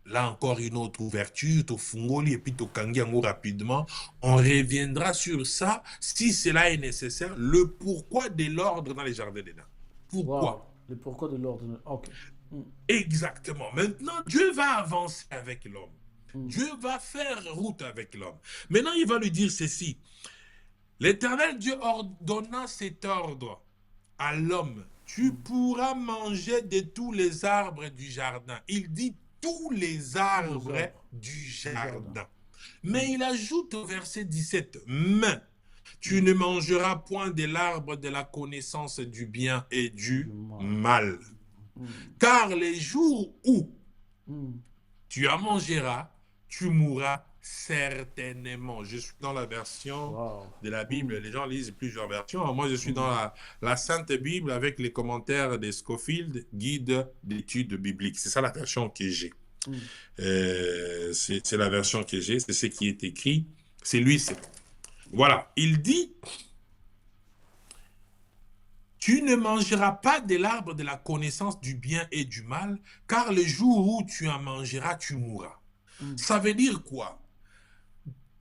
Là encore une autre ouverture, au Fungoli et puis au Kangiango rapidement. On reviendra sur ça si cela est nécessaire. Le pourquoi de l'ordre dans les jardins d'Éden. Pourquoi? Wow. Le pourquoi de l'ordre. Ok. Exactement. Maintenant, Dieu va avancer avec l'homme. Dieu va faire route avec l'homme. Maintenant, il va lui dire ceci. L'Éternel Dieu ordonna cet ordre à l'homme. Tu pourras manger de tous les arbres du jardin. Il dit tous les arbres du jardin. Mais il ajoute au verset 17, mais tu ne mangeras point de l'arbre de la connaissance du bien et du mal. Car les jours où tu en mangeras, tu mourras certainement. Je suis dans la version de la Bible. Les gens lisent plusieurs versions. Moi, je suis dans la Sainte Bible avec les commentaires de Scofield, guide d'études bibliques. C'est ça la version que j'ai. C'est la version que j'ai. C'est ce qui est écrit. C'est lui. Voilà. Il dit... Tu ne mangeras pas de l'arbre de la connaissance du bien et du mal, car le jour où tu en mangeras, tu mourras. Ça veut dire quoi?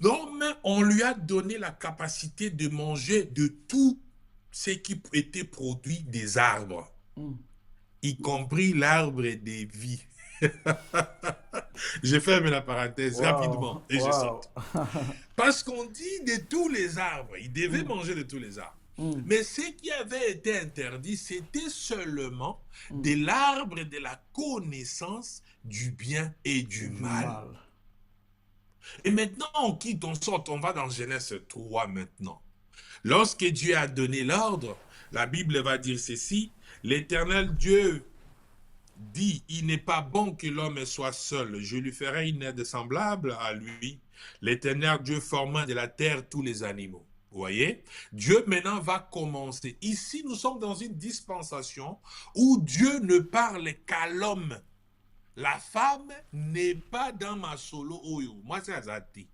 L'homme, on lui a donné la capacité de manger de tout ce qui était produit des arbres, y compris l'arbre des vies. Je ferme la parenthèse rapidement et je saute. Parce qu'on dit de tous les arbres, il devait manger de tous les arbres. Mais ce qui avait été interdit, c'était seulement de l'arbre de la connaissance du bien et du mal. Et maintenant, on quitte, on sort, on va dans Genèse 3 maintenant. Lorsque Dieu a donné l'ordre, la Bible va dire ceci, l'Éternel Dieu dit, il n'est pas bon que l'homme soit seul, je lui ferai une aide semblable à lui. L'Éternel Dieu forma de la terre tous les animaux. Vous voyez, Dieu maintenant va commencer. Ici, nous sommes dans une dispensation où Dieu ne parle qu'à l'homme. La femme n'est pas dans ma solo oyo. Moi, c'est Azati.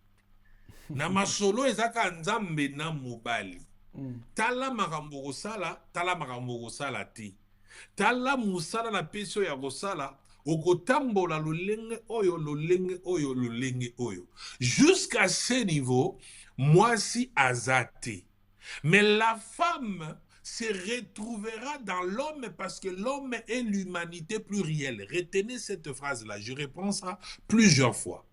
Na ma solo ezaka nzambe na mobali. Tala makambo sala ti. Tala musala na peso ya kosala. Okotambola lolenge oyo. Jusqu'à ce niveau, moi si azate. Mais la femme se retrouvera dans l'homme parce que l'homme est l'humanité plurielle. Retenez cette phrase-là, je réponds ça plusieurs fois.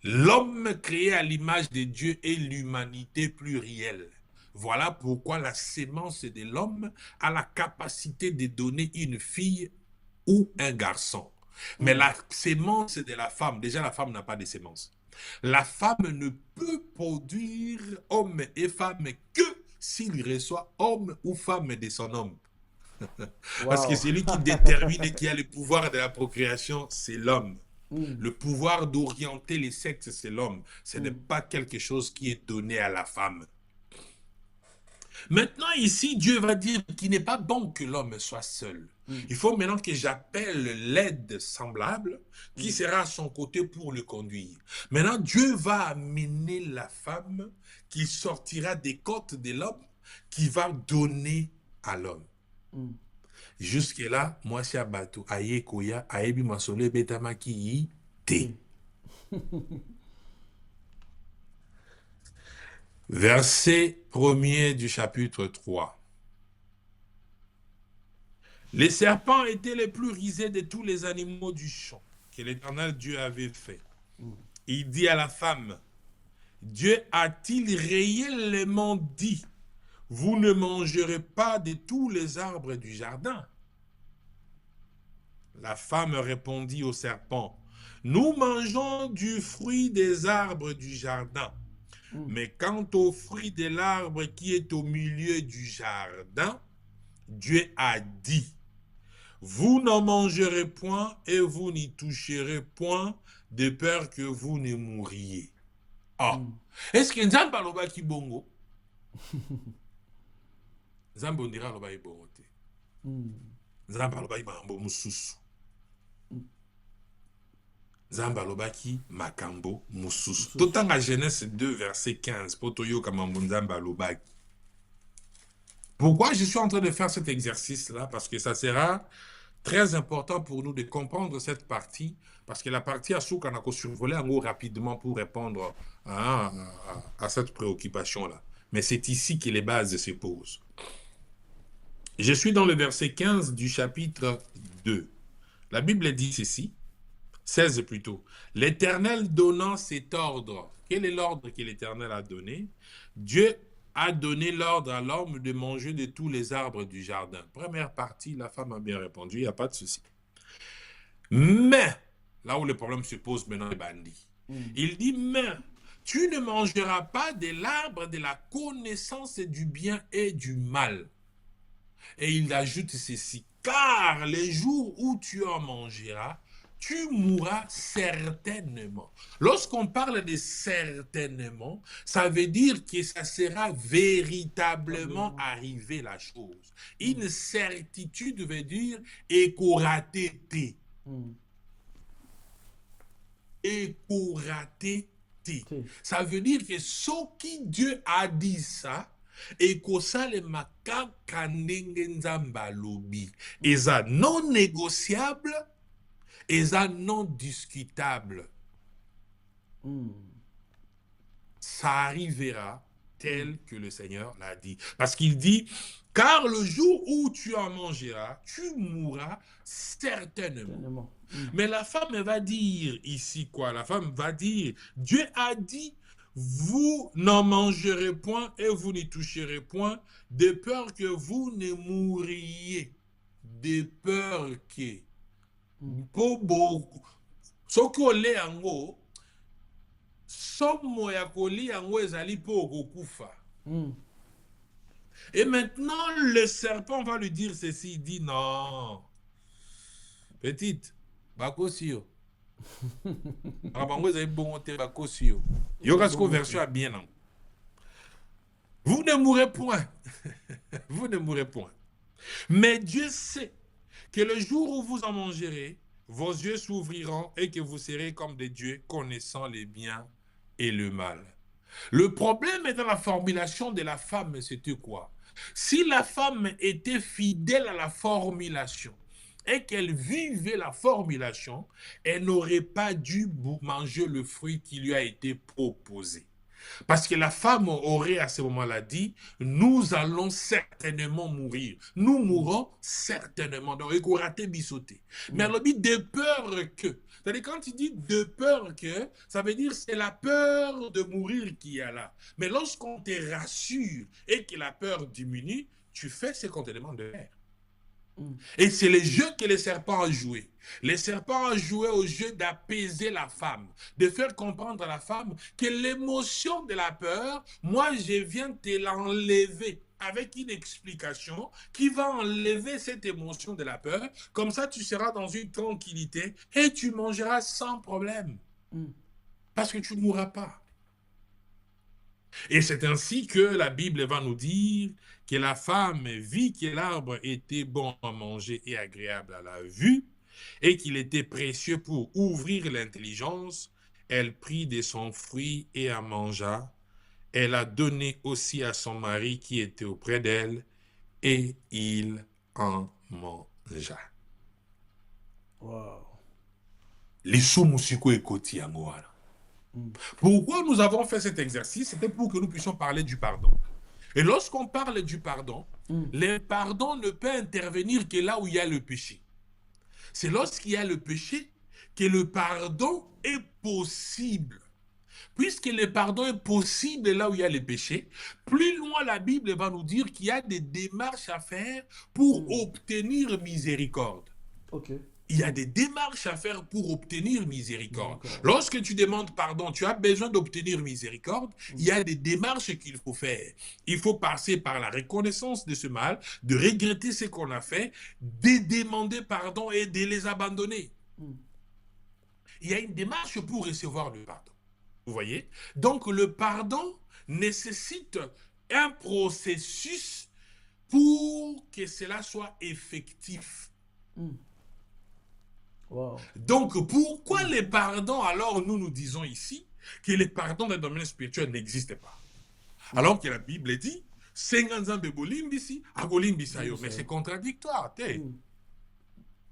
L'homme créé à l'image de Dieu est l'humanité plurielle. Voilà pourquoi la sémence de l'homme a la capacité de donner une fille ou un garçon. Mais la sémence de la femme, déjà la femme n'a pas de sémence. La femme ne peut produire homme et femme que s'il reçoit homme ou femme de son homme. Parce que c'est lui qui détermine et qui a le pouvoir de la procréation, c'est l'homme. Le pouvoir d'orienter les sexes, c'est l'homme. Ce n'est pas quelque chose qui est donné à la femme. Maintenant, ici, Dieu va dire qu'il n'est pas bon que l'homme soit seul. Il faut maintenant que j'appelle l'aide semblable qui sera à son côté pour le conduire. Maintenant, Dieu va amener la femme qui sortira des côtes de l'homme, qui va donner à l'homme. Jusque-là, moi, c'est Abatou, Aye Koya, Aebi Masole, Betamaki, Te. Verset 1er du chapitre 3. Les serpents étaient les plus rusés de tous les animaux du champ que l'Éternel Dieu avait fait. Il dit à la femme, Dieu a-t-il réellement dit, vous ne mangerez pas de tous les arbres du jardin? La femme répondit au serpent, nous mangeons du fruit des arbres du jardin. Mais quant au fruit de l'arbre qui est au milieu du jardin, Dieu a dit, vous n'en mangerez point et vous n'y toucherez point de peur que vous ne mouriez. Ah, est-ce que Nzambe aloba ki bongo? Nzambe ondira aloba ki bongo te. Nzambe alobaki makambo mosusu. Nzambe alobaki makambo mosusu. Totanga Genèse 2 verset 15 po toyoka mambo Nzambe alobaki. Pourquoi je suis en train de faire cet exercice-là? Parce que ça sera très important pour nous de comprendre cette partie, parce que la partie à Souk, on a survolé en gros rapidement pour répondre à cette préoccupation-là. Mais c'est ici que les bases se posent. Je suis dans le verset 15 du chapitre 2. La Bible dit ceci, 16 plutôt. L'Éternel donnant cet ordre. Quel est l'ordre que l'Éternel a donné? Dieu a donné l'ordre à l'homme de manger de tous les arbres du jardin. Première partie, la femme a bien répondu, il n'y a pas de souci. Mais, là où le problème se pose maintenant, les bandits, il dit, mais tu ne mangeras pas de l'arbre de la connaissance du bien et du mal. Et il ajoute ceci, car les jours où tu en mangeras, tu mourras certainement. Lorsqu'on parle de certainement, ça veut dire que ça sera véritablement arrivé la chose. Une certitude veut dire écoraté. Écoraté. Ça veut dire que ce qui Dieu a dit ça, et que ça le makaka ndenge nzamba lobi, et ça non négociable, et ça non discutable. Ça arrivera tel que le Seigneur l'a dit. Parce qu'il dit, car le jour où tu en mangeras, tu mourras certainement. Mais la femme va dire ici quoi? La femme va dire, Dieu a dit, vous n'en mangerez point et vous n'y toucherez point, de peur que vous ne mouriez. De peur que... soki ole yango somo ya kolia yango ezali po kokufa. Et maintenant le serpent va lui dire ceci, il dit non petite bakosi yo abango ezali bongo te bakosi yo yoka siko version a bien non, vous ne mourrez point. Vous ne mourrez point. Mais Dieu sait que le jour où vous en mangerez, vos yeux s'ouvriront et que vous serez comme des dieux connaissant les biens et le mal. Le problème est dans la formulation de la femme, c'était quoi? Si la femme était fidèle à la formulation et qu'elle vivait la formulation, elle n'aurait pas dû manger le fruit qui lui a été proposé. Parce que la femme aurait à ce moment-là dit, nous allons certainement mourir. Nous mourrons certainement. Donc, il faut rater bisauter. Mais elle dit de peur que. C'est-à-dire quand il dit de peur que, ça veut dire c'est la peur de mourir qui est là. Mais lorsqu'on te rassure et que la peur diminue, tu fais ce qu'on te demande de faire. Et c'est le jeu que les serpents ont joué. Les serpents ont joué au jeu d'apaiser la femme, de faire comprendre à la femme que l'émotion de la peur, moi je viens te l'enlever avec une explication qui va enlever cette émotion de la peur. Comme ça, tu seras dans une tranquillité et tu mangeras sans problème. Parce que tu ne mourras pas. Et c'est ainsi que la Bible va nous dire que la femme vit que l'arbre était bon à manger et agréable à la vue et qu'il était précieux pour ouvrir l'intelligence. Elle prit de son fruit et en mangea. Elle a donné aussi à son mari qui était auprès d'elle et il en mangea. Wow. Les sous-musiko et koti yangoana. Pourquoi nous avons fait cet exercice? C'était pour que nous puissions parler du pardon. Et lorsqu'on parle du pardon, le pardon ne peut intervenir que là où il y a le péché. C'est lorsqu'il y a le péché que le pardon est possible. Puisque le pardon est possible là où il y a le péché, plus loin la Bible va nous dire qu'il y a des démarches à faire pour obtenir miséricorde. Ok. Il y a des démarches à faire pour obtenir miséricorde. Lorsque tu demandes pardon, tu as besoin d'obtenir miséricorde, il y a des démarches qu'il faut faire. Il faut passer par la reconnaissance de ce mal, de regretter ce qu'on a fait, de demander pardon et de les abandonner. Il y a une démarche pour recevoir le pardon. Vous voyez? Donc le pardon nécessite un processus pour que cela soit effectif. Wow. Donc, pourquoi les pardons, alors nous disons ici que les pardons dans le domaine spirituel n'existent pas? Alors que la Bible dit, mais c'est contradictoire.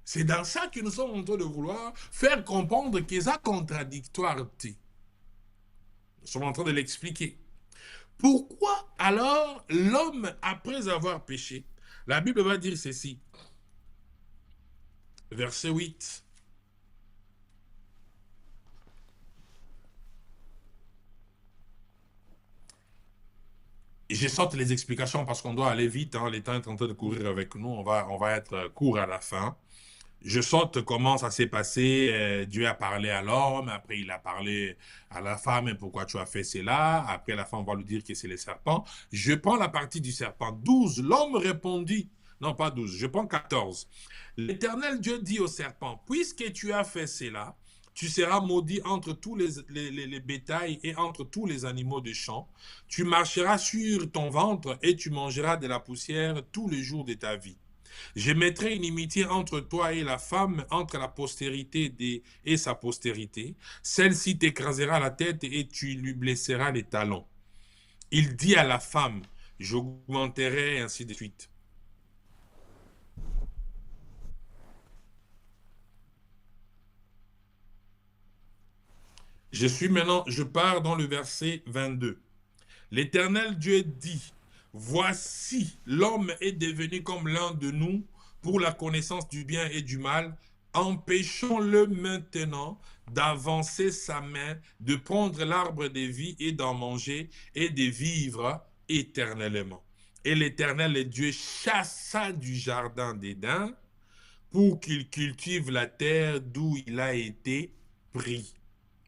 C'est dans ça que nous sommes en train de vouloir faire comprendre que c'est contradictoire. Nous sommes en train de l'expliquer. Pourquoi alors l'homme, après avoir péché, la Bible va dire ceci, verset 8. Je saute les explications parce qu'on doit aller vite, hein, le temps est en train de courir avec nous, on va être court à la fin. Je saute comment ça s'est passé, Dieu a parlé à l'homme, après il a parlé à la femme, et pourquoi tu as fait cela, après la femme va lui dire que c'est le serpent. Je prends la partie du serpent, 12, l'homme répondit, non pas 12, je prends 14. L'Éternel Dieu dit au serpent, puisque tu as fait cela, tu seras maudit entre tous les bétails et entre tous les animaux des champs. Tu marcheras sur ton ventre et tu mangeras de la poussière tous les jours de ta vie. Je mettrai une inimitié entre toi et la femme, entre la postérité et sa postérité. Celle-ci t'écrasera la tête et tu lui blesseras les talons. Il dit à la femme, j'augmenterai, ainsi de suite. Je pars dans le verset 22. L'Éternel Dieu dit, voici, l'homme est devenu comme l'un de nous pour la connaissance du bien et du mal. Empêchons-le maintenant d'avancer sa main, de prendre l'arbre de vie et d'en manger et de vivre éternellement. Et l'Éternel Dieu chassa du jardin d'Éden pour qu'il cultive la terre d'où il a été pris.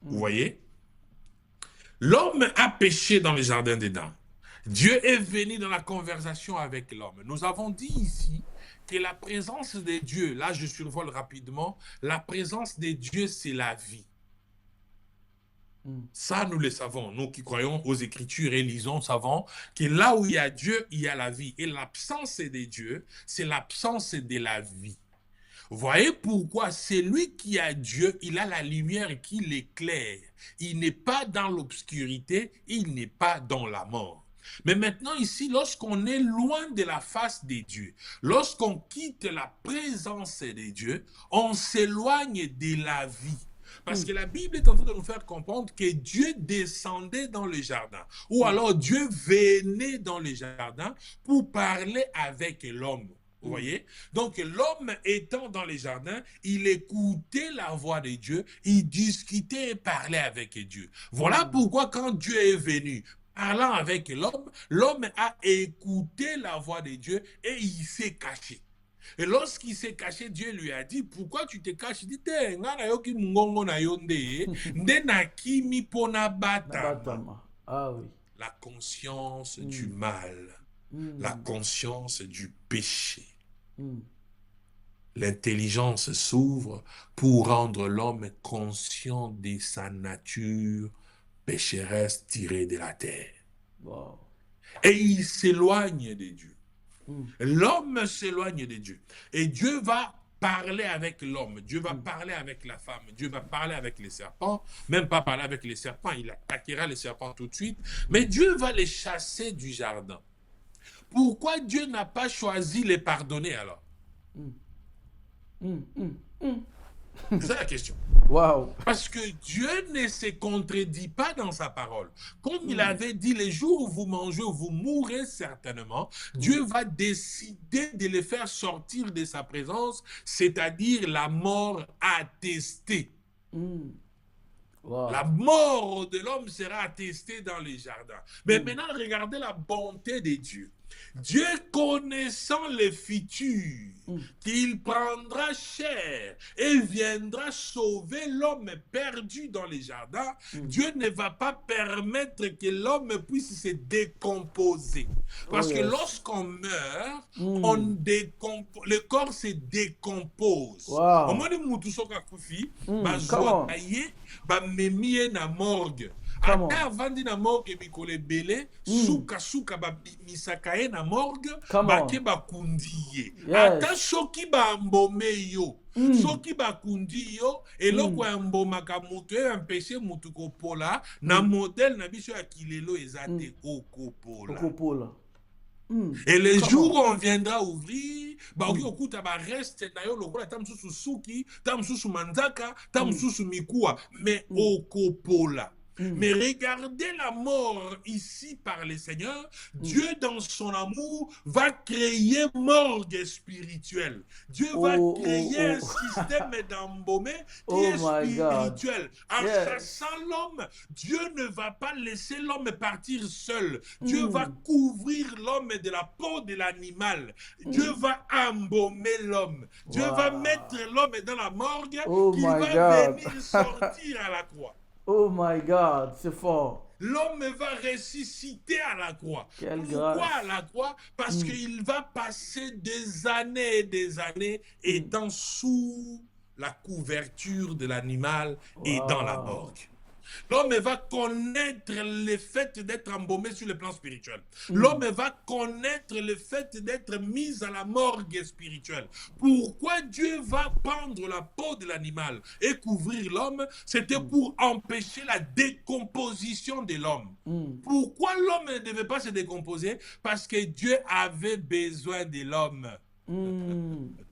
Vous voyez? L'homme a péché dans le jardin d'Éden. Dieu est venu dans la conversation avec l'homme. Nous avons dit ici que la présence de Dieu, là je survole rapidement, la présence de Dieu c'est la vie. Ça nous le savons, nous qui croyons aux Écritures et lisons, savons que là où il y a Dieu, il y a la vie. Et l'absence de Dieu, c'est l'absence de la vie. Voyez pourquoi celui qui a Dieu, il a la lumière qui l'éclaire. Il n'est pas dans l'obscurité, il n'est pas dans la mort. Mais maintenant ici, lorsqu'on est loin de la face de Dieu, lorsqu'on quitte la présence de Dieu, on s'éloigne de la vie. Parce que la Bible est en train de nous faire comprendre que Dieu descendait dans le jardin. Ou alors Dieu venait dans le jardin pour parler avec l'homme. Vous voyez? Donc l'homme étant dans les jardins, il écoutait la voix de Dieu, il discutait et parlait avec Dieu. Voilà pourquoi quand Dieu est venu, parlant avec l'homme, l'homme a écouté la voix de Dieu et il s'est caché. Et lorsqu'il s'est caché, Dieu lui a dit, pourquoi tu te caches? Il dit, ah oui. La conscience du mal. La conscience du péché. L'intelligence s'ouvre pour rendre l'homme conscient de sa nature pécheresse tirée de la terre. Wow. Et il s'éloigne de Dieu. L'homme s'éloigne de Dieu. Et Dieu va parler avec l'homme. Dieu va parler avec la femme. Dieu va parler avec les serpents. Même pas parler avec les serpents. Il attaquera les serpents tout de suite. Mais Dieu va les chasser du jardin. Pourquoi Dieu n'a pas choisi les pardonner alors? C'est ça la question. Wow. Parce que Dieu ne se contredit pas dans sa parole. Comme il avait dit, les jours où vous mangez, vous mourrez certainement. Dieu va décider de les faire sortir de sa présence, c'est-à-dire la mort attestée. Wow. La mort de l'homme sera attestée dans les jardins. Mais maintenant, regardez la bonté de Dieu. Dieu connaissant le futur, qu'il prendra chair et viendra sauver l'homme perdu dans les jardins, Dieu ne va pas permettre que l'homme puisse se décomposer. Parce que lorsqu'on meurt, le corps se décompose. Wow. Morgue. Come on. ata avandi na morgue mikolo ebele suka babimisaka ye na morgue Come on. bake bakundi ye Yes. ata soki bambome yo soki bakundi yo eloko ya mbomaka mutu empêche mutu kopola na modèle na biso ya kilelo eza te okopola. Okopola. Et le jour où on viendra ouvrir, baoki okuta ba reste na yo lokola ta mususu suki, ta mususu manzaka, ta mususu mikuwa, mais okopola. Mais regardez la mort ici par le Seigneur. Dieu, dans son amour, va créer morgue spirituelle. Dieu va créer un système d'embaumé qui est spirituel. En chassant l'homme, Dieu ne va pas laisser l'homme partir seul. Dieu va couvrir l'homme de la peau de l'animal. Dieu va embaumer l'homme. Dieu va mettre l'homme dans la morgue qui va venir sortir à la croix. Oh my God, c'est fort. L'homme va ressusciter à la croix. Quelle Pourquoi grâce. à la croix? Parce qu'il va passer des années et des années étant sous la couverture de l'animal et dans la morgue. L'homme va connaître le fait d'être embaumé sur le plan spirituel. L'homme va connaître le fait d'être mis à la morgue spirituelle. Pourquoi Dieu va pendre la peau de l'animal et couvrir l'homme? C'était pour empêcher la décomposition de l'homme. Pourquoi l'homme ne devait pas se décomposer? Parce que Dieu avait besoin de l'homme.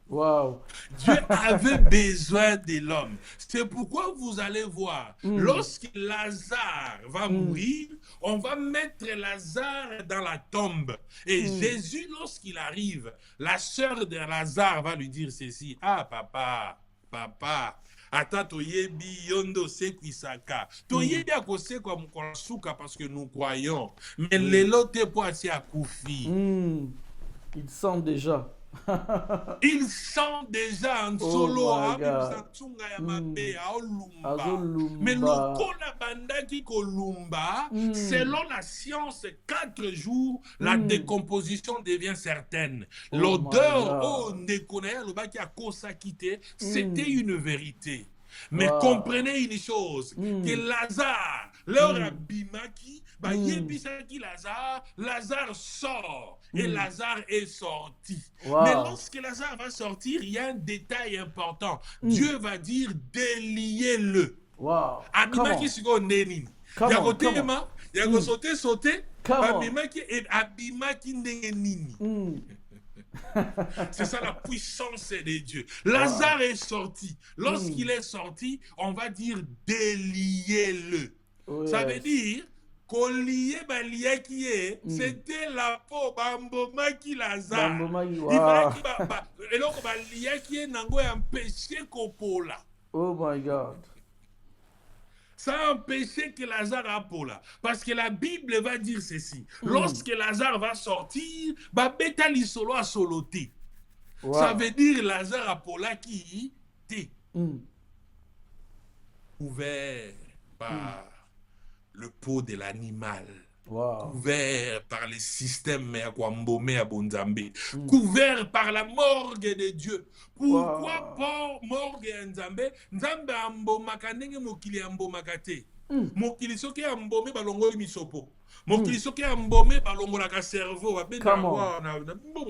Wow. Dieu avait besoin de l'homme. C'est pourquoi vous allez voir, lorsque Lazare va mourir, on va mettre Lazare dans la tombe. Et Jésus, lorsqu'il arrive, la sœur de Lazare va lui dire ceci. Ah, papa, ata toyebi yondo sekwisaka. Toyebi akosekwa mukolasuka parce que nous croyons. Mais lelo te po ati akufi. Il sent déjà. Il sent déjà en solo mais lokola bandaki kolumba, selon la science, 4 jours, la décomposition devient certaine. L'odeur c'était une vérité. Mais comprenez une chose, que Lazare, leur abimaki, Lazare sort et Lazare est sorti. Mais lorsque Lazare va sortir, il y a un détail important. Dieu va dire déliez-le. Abimaki siko neni. Yako tema, yako sauter, abimaki ndenge nini. C'est ça la puissance de Dieu. Lazare est sorti. Lorsqu'il est sorti, on va dire déliez-le. Ça veut dire Koliye baliaki c'était la peau bambomaki Lazare. Eloko baliaki nango empêché kopola. Oh my God. Ça a empêché que Lazare apola. Parce que la Bible va dire ceci. Lorsque Lazare va sortir, beta lisolo a soloté. Ça veut dire Lazare apola qui était ouvert par le pot de l'animal, couvert par le système à Bonzambe, couvert par la morgue de Dieu. Pourquoi pas morgue Nzambe? Nzambe ambomaka ndenge mokili ambomakate. Mokili soki ambomé balongo misopo. Mokili soki ambomé balongolaka cerveau, na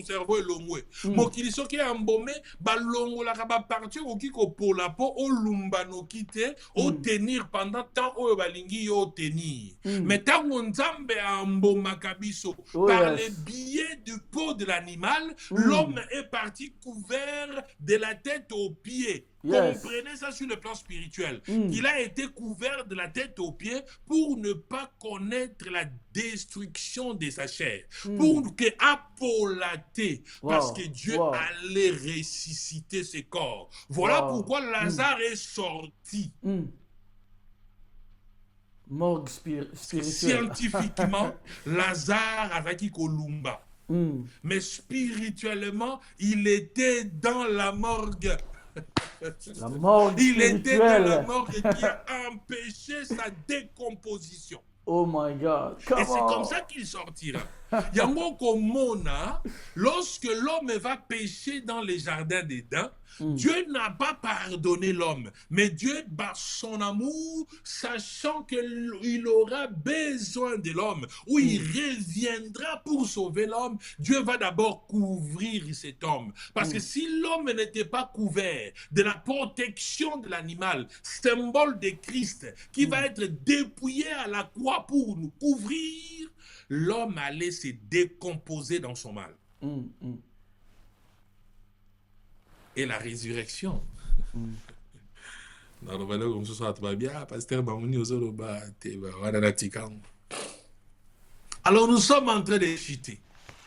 cerveau elongwe. Mokili soki ambomé balongolaka ba partie oki ko pola po olumba no kite o tenir pendant temps o balingi yo tenir. Mais tango Nzambe ambomaka biso par le biais du peau de l'animal, l'homme est parti couvert de la tête aux pieds. Comprenez ça sur le plan spirituel. Il a été couvert de la tête aux pieds pour ne pas connaître la destruction de sa chair. Pour que apolaté, parce que Dieu allait ressusciter ses corps. Voilà pourquoi Lazare est sorti. Morgue spirituelle. Scientifiquement, Lazare avait qui kolumba. Mais spirituellement, il était dans la morgue. La morgue il spirituelle. était dans la morgue qui a empêché sa décomposition. Oh my God. Et c'est comme ça qu'il sortira. Yango komona, lorsque l'homme va pécher dans les jardins d'Éden, Dieu n'a pas pardonné l'homme, mais Dieu, par son amour, sachant qu'il aura besoin de l'homme, où il reviendra pour sauver l'homme, Dieu va d'abord couvrir cet homme. Parce que si l'homme n'était pas couvert de la protection de l'animal, symbole de Christ, qui va être dépouillé à la croix pour nous couvrir, l'homme allait se décomposer dans son mal. Et la résurrection. Alors nous sommes en train de chuter.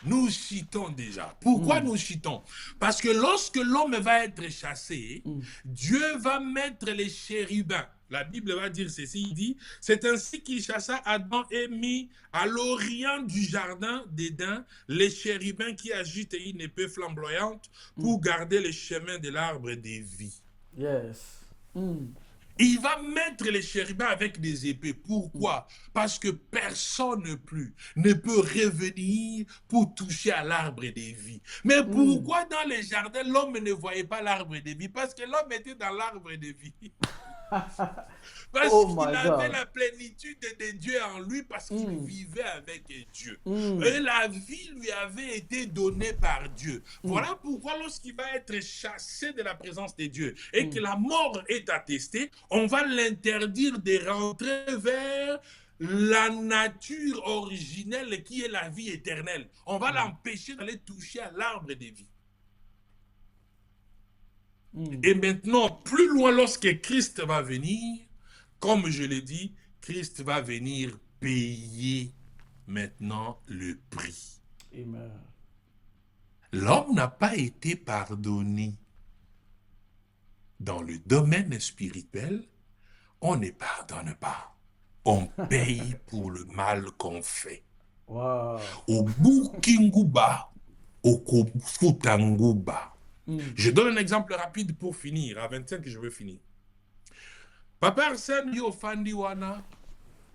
Nous chutons déjà. Pourquoi nous chutons? Parce que lorsque l'homme va être chassé, Dieu va mettre les chérubins. La Bible va dire ceci, il dit, c'est ainsi qu'il chassa Adam et mit à l'orient du jardin d'Éden les chérubins qui agitent une épée flamboyante pour garder le chemin de l'arbre des vies. Yes. Il va mettre les chérubins avec des épées. Pourquoi? Parce que personne plus ne peut revenir pour toucher à l'arbre des vies. Mais pourquoi dans les jardins, l'homme ne voyait pas l'arbre des vies? Parce que l'homme était dans l'arbre des vies. Parce qu'il avait la plénitude de Dieu en lui, parce qu'il vivait avec Dieu. Et la vie lui avait été donnée par Dieu. Voilà pourquoi lorsqu'il va être chassé de la présence de Dieu et que la mort est attestée, on va l'interdire de rentrer vers la nature originelle qui est la vie éternelle. On va l'empêcher d'aller toucher à l'arbre des vies. Et maintenant, plus loin, lorsque Christ va venir, comme je l'ai dit, Christ va venir payer maintenant le prix. Amen. L'homme n'a pas été pardonné. Dans le domaine spirituel, on ne pardonne pas. On paye pour le mal qu'on fait. Wow. Au Bukinguba, au Kofutanguba. Je donne un exemple rapide pour finir. À 25, je veux finir. Papa Arsène, yo fandi wana.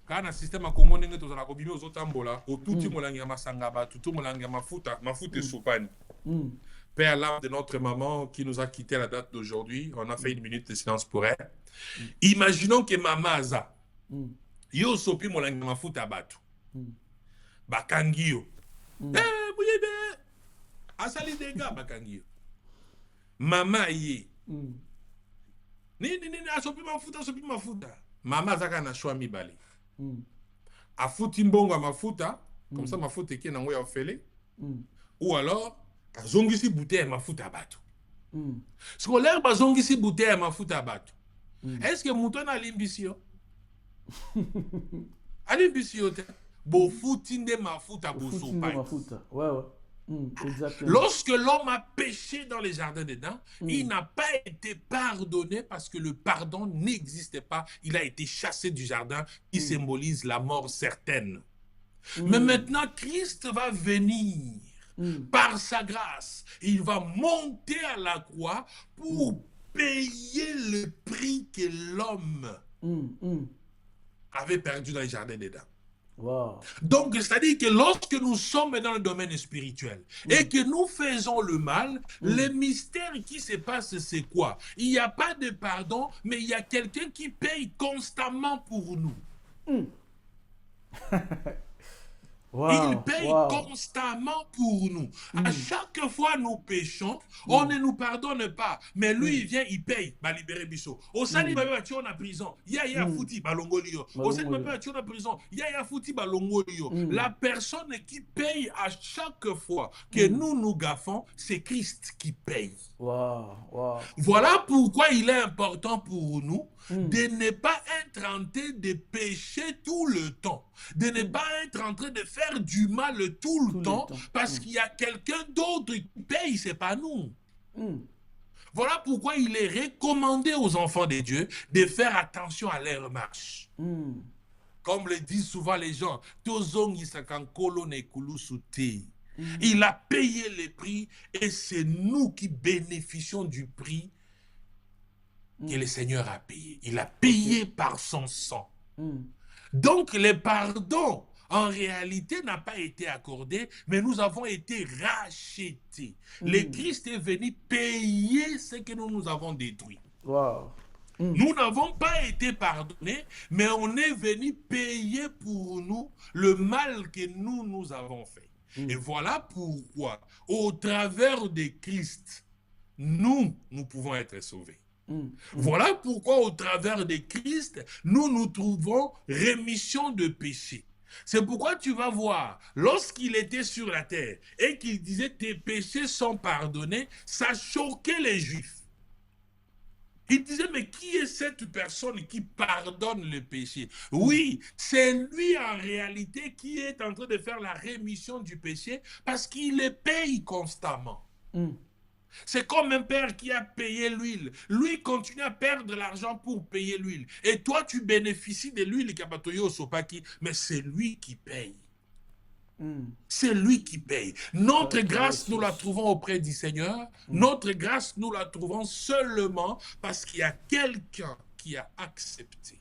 Kana système akomoni ngeto za kobimi ozotambola. Otuti molangi masangaba, tutu molangi mafuta soupani. Père l'âme de notre maman qui nous a quitté à la date d'aujourd'hui. On a fait une minute de silence pour elle. Imaginons que maman aza. Yo sopi molangi mafuta batu. Bakangi yo. Bouyebe. Asali dega bakangi yo. Mama ye. Nini asopi mafuta. Mama zaka na shwa mibale. Afuti mbongo mafuta, comme ça mafuta qui est nango ya ofele. Ou alors azongisi bouteille mafuta bato. Ce qu'on l'air bazongisi bouteille mafuta bato. Est-ce que mouton a limbisio? Alimbisio te. Bo futinde mafuta bo sopai. Ouais. Exactement. Lorsque l'homme a péché dans les jardins d'Éden, il n'a pas été pardonné parce que le pardon n'existait pas. Il a été chassé du jardin qui symbolise la mort certaine. Mais maintenant, Christ va venir par sa grâce. Il va monter à la croix pour payer le prix que l'homme avait perdu dans les jardins d'Éden. Wow. Donc, c'est-à-dire que lorsque nous sommes dans le domaine spirituel et que nous faisons le mal, le mystère qui se passe, c'est quoi? Il n'y a pas de pardon, mais il y a quelqu'un qui paye constamment pour nous. Il paye constamment pour nous. À chaque fois nous péchons, on ne nous pardonne pas. Mais lui, il vient, il paye. Bah, libérer Bisso. Au sein de la prison, il y a fouti balongolio. Au sein de la prison, il y a fouti balongolio. La personne qui paye à chaque fois que nous gaffons, c'est Christ qui paye. Voilà pourquoi il est important pour nous de ne pas être en train de pécher tout le temps, de ne pas être en train de faire du mal tout le temps, parce qu'il y a quelqu'un d'autre qui paye, c'est pas nous. Voilà pourquoi il est recommandé aux enfants de Dieu de faire attention à leur marche. Comme le disent souvent les gens, il a payé les prix et c'est nous qui bénéficions du prix que le Seigneur a payé. Il a payé par son sang. Donc, le pardon en réalité, n'a pas été accordée, mais nous avons été rachetés. Le Christ est venu payer ce que nous avons détruit. Wow. Nous n'avons pas été pardonnés, mais on est venu payer pour nous le mal que nous avons fait. Et voilà pourquoi, au travers de Christ, nous pouvons être sauvés. Voilà pourquoi, au travers de Christ, nous trouvons rémission de péché. C'est pourquoi tu vas voir, lorsqu'il était sur la terre et qu'il disait tes péchés sont pardonnés, ça choquait les Juifs. Il disait, mais qui est cette personne qui pardonne le péché? Oui, c'est lui en réalité qui est en train de faire la rémission du péché parce qu'il les paye constamment. C'est comme un père qui a payé l'huile. Lui continue à perdre l'argent pour payer l'huile. Et toi, tu bénéficies de l'huile mais c'est lui qui paye. C'est lui qui paye. Notre grâce, nous la trouvons auprès du Seigneur. Notre grâce, nous la trouvons seulement parce qu'il y a quelqu'un qui a accepté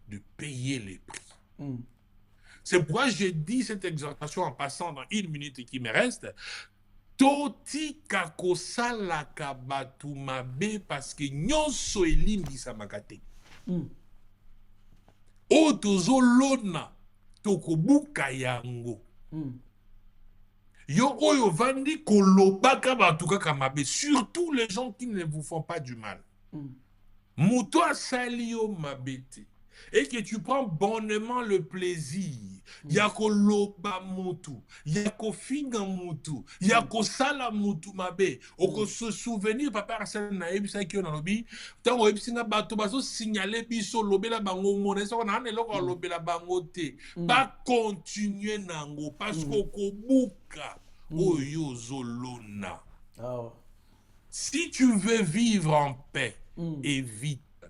de payer les prix. C'est pourquoi j'ai dit cette exhortation en passant dans 1 minute qui me reste. Toti kakosala kabatu mabe parce que nyonso elimbisa makate. Otozo lona tokobuka yango. Yo oyo vandi kolobaka batu kaka mabe, surtout les gens qui ne vous font pas du mal. Muto asali yo mabete. Et que tu prends bonnement le plaisir. Yako loba mutu, yako finga mutu, yako sala mutu mabe. Oko se souvenir papa Arsène na ebisa ki on lobi. Tango ebisinga bato baso signaler biso lobela bango mona so na ne loko lobela bango te. Pas continuer nango parce qu'oko buka oyo zolona. Si tu veux vivre en paix, évite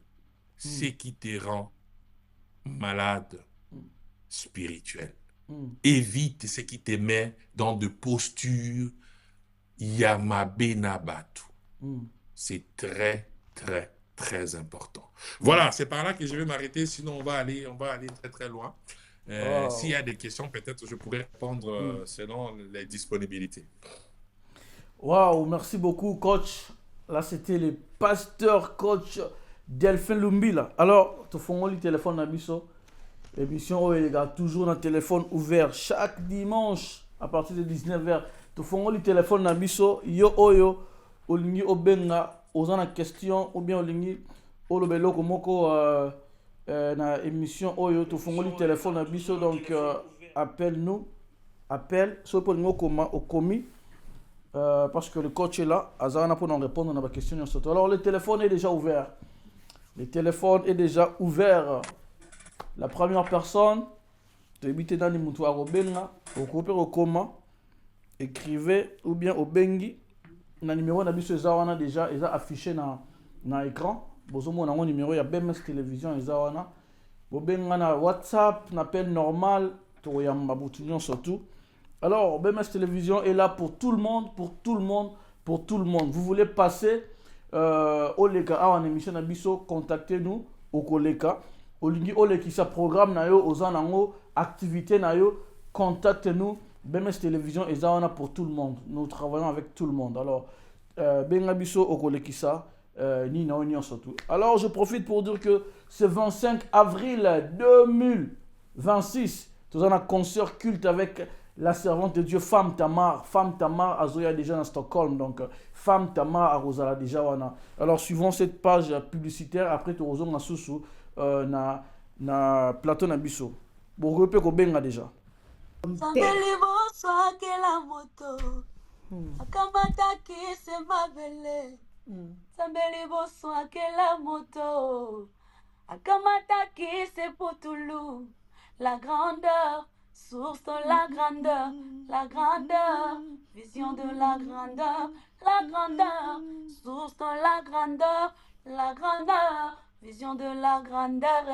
ce qui te rend malade spirituel. Évite ce qui te met dans de postures yamabenabatu. C'est très, très, très important. Voilà, c'est par là que je vais m'arrêter, sinon on va aller très, très loin. S'il y a des questions, peut-être je pourrais répondre selon les disponibilités. Waouh, merci beaucoup, coach. Là, c'était le pasteur coach Delphin Lumbila. Alors, tu fais le téléphone à Bisso. Émission, les gars, toujours dans le téléphone ouvert. Chaque dimanche, à partir de 19h, tu fais le téléphone à Bisso. Yo, oyo, olingi obenga, osana question, ou bien olingi, olobelo komoko, na émission, oyo, tu fais le téléphone à Bisso. Donc, appelle-nous. Appelle, soit pour nous au commis. Parce que le coach est là, Azana pour nous répondre à la question. Alors, le téléphone est déjà ouvert. Le téléphone est déjà ouvert. La première personne, tu habites dans les moutouars au Benga, au Kopé au Koma, écrivez ou bien au Bengi. Le numéro est déjà affiché dans l'écran. Vous avez un numéro, il y a BMS Télévision. Vous avez un WhatsApp, un appel normal, surtout. Alors, BMS Télévision est là pour tout le monde, pour tout le monde, pour tout le monde. Vous voulez passer au Leka en émission Nabiso, contactez-nous au Koleka. Au Lingi Oleki sa programme na yo, aux anango, activité na yo, contactez-nous. BMS Télévision est là pour tout le monde. Nous travaillons avec tout le monde. Alors, Bengabiso au Kolekisa, ni na ni surtout. Alors, je profite pour dire que ce 25 avril 2026, nous avons un concert culte avec la servante de Dieu, Femme Tamar. Femme Tamar a Zoya déjà dans Stockholm. Donc, Femme Tamar a Rosala déjà. Alors, suivant cette page publicitaire, après, tu as na Soussou, na plateau na biso. Bon, repère ko benga déjà. Sambeli boso akela moto. Akamata kise mabele. Sambeli boso akela moto. Akamata kise potulu. La grandeur. Source de la grandeur, vision de la grandeur, source de la grandeur, vision de la grandeur.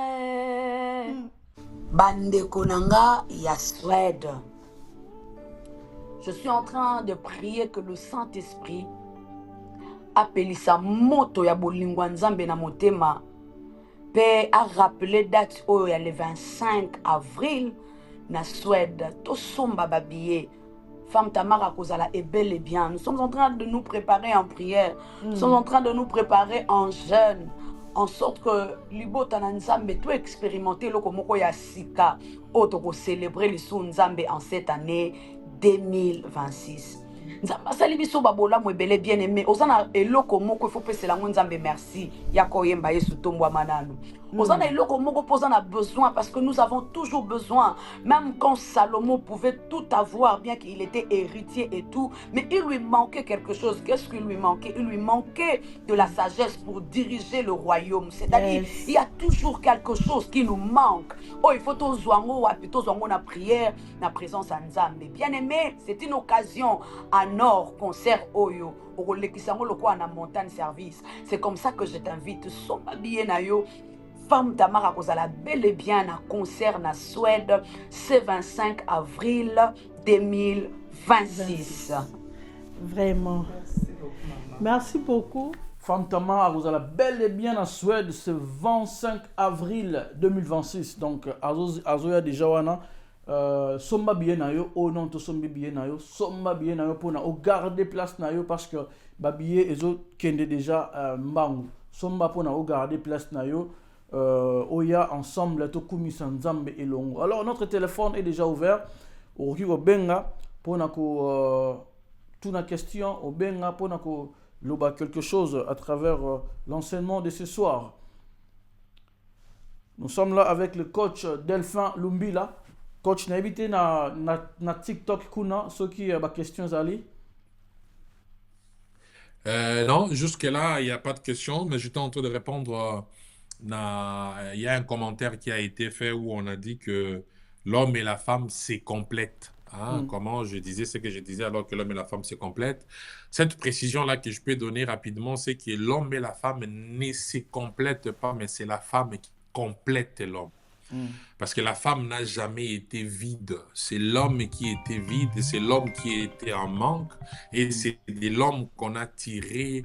Bande Konanga ya Suède. Je suis en train de prier que le Saint-Esprit appelisa moto ya bolingwa nzambe na motema pe a rappelé date le 25 avril na Suède, to somba babiye. Femme Tamara Kozala est bel et bien. Nous sommes en train de nous préparer en prière. Nous sommes en train de nous préparer en jeûne. En sorte que Libo Tananzambe, tout expérimenter le komoko ya sika, auto célébrer le sou Nzambe en cette année 2026. Nzamba sali biso babola mo ebele bien aimé. Ozana eloko moko faut pesa la Nzambe merci. Yako yemba yesu tombwa mananu. Ozana eloko moko posana besoin parce que nous avons toujours besoin. Même quand Salomon pouvait tout avoir, bien qu'il était héritier et tout, mais il lui manquait quelque chose. Qu'est-ce qu'il lui manquait? Il lui manquait de la sagesse pour diriger le royaume. C'est-à-dire, il y a toujours quelque chose qui nous manque. Oh, il faut tous zwango, plutôt zwango na prière, na présence à Nzambe. Bien aimé, c'est une occasion en or, concert Oyo. Na montagne service. C'est comme ça que je t'invite. Soma bien na yo. Femme Tamara Kozala bel et bien un concert na Suède ce 25 avril 2026. Vraiment. Merci beaucoup. Femme Tamara Kozala bel et bien en Suède ce 25 avril 2026. Donc, Azoya déjà wana. Somba bien na yo, oh non, to somba bien na yo, somba bien na yo pour na garder place na yo parce que babiye ezo kende déjà mbangu. Somba pour na garder place na yo. Oya ensemble to kumisa Nzambe elongo. Alors notre téléphone est déjà ouvert. Oki ko benga pour na ko tuna question, o benga pour na ko loba quelque chose à travers l'enseignement de ce soir. Nous sommes là avec le coach Delphin Lumbila. Coach, na évité na TikTok kuna ce qui ba questions ali. Non, jusque-là, il n'y a pas de questions, mais j'étais en train de répondre. Il y a un commentaire qui a été fait où on a dit que l'homme et la femme se complètent. Hein? Comment je disais ce que je disais alors que l'homme et la femme se complètent. Cette précision-là que je peux donner rapidement, c'est que l'homme et la femme ne se complètent pas, mais c'est la femme qui complète l'homme. Parce que la femme n'a jamais été vide. C'est l'homme qui était vide, c'est l'homme qui était en manque. Et c'est de l'homme qu'on a tiré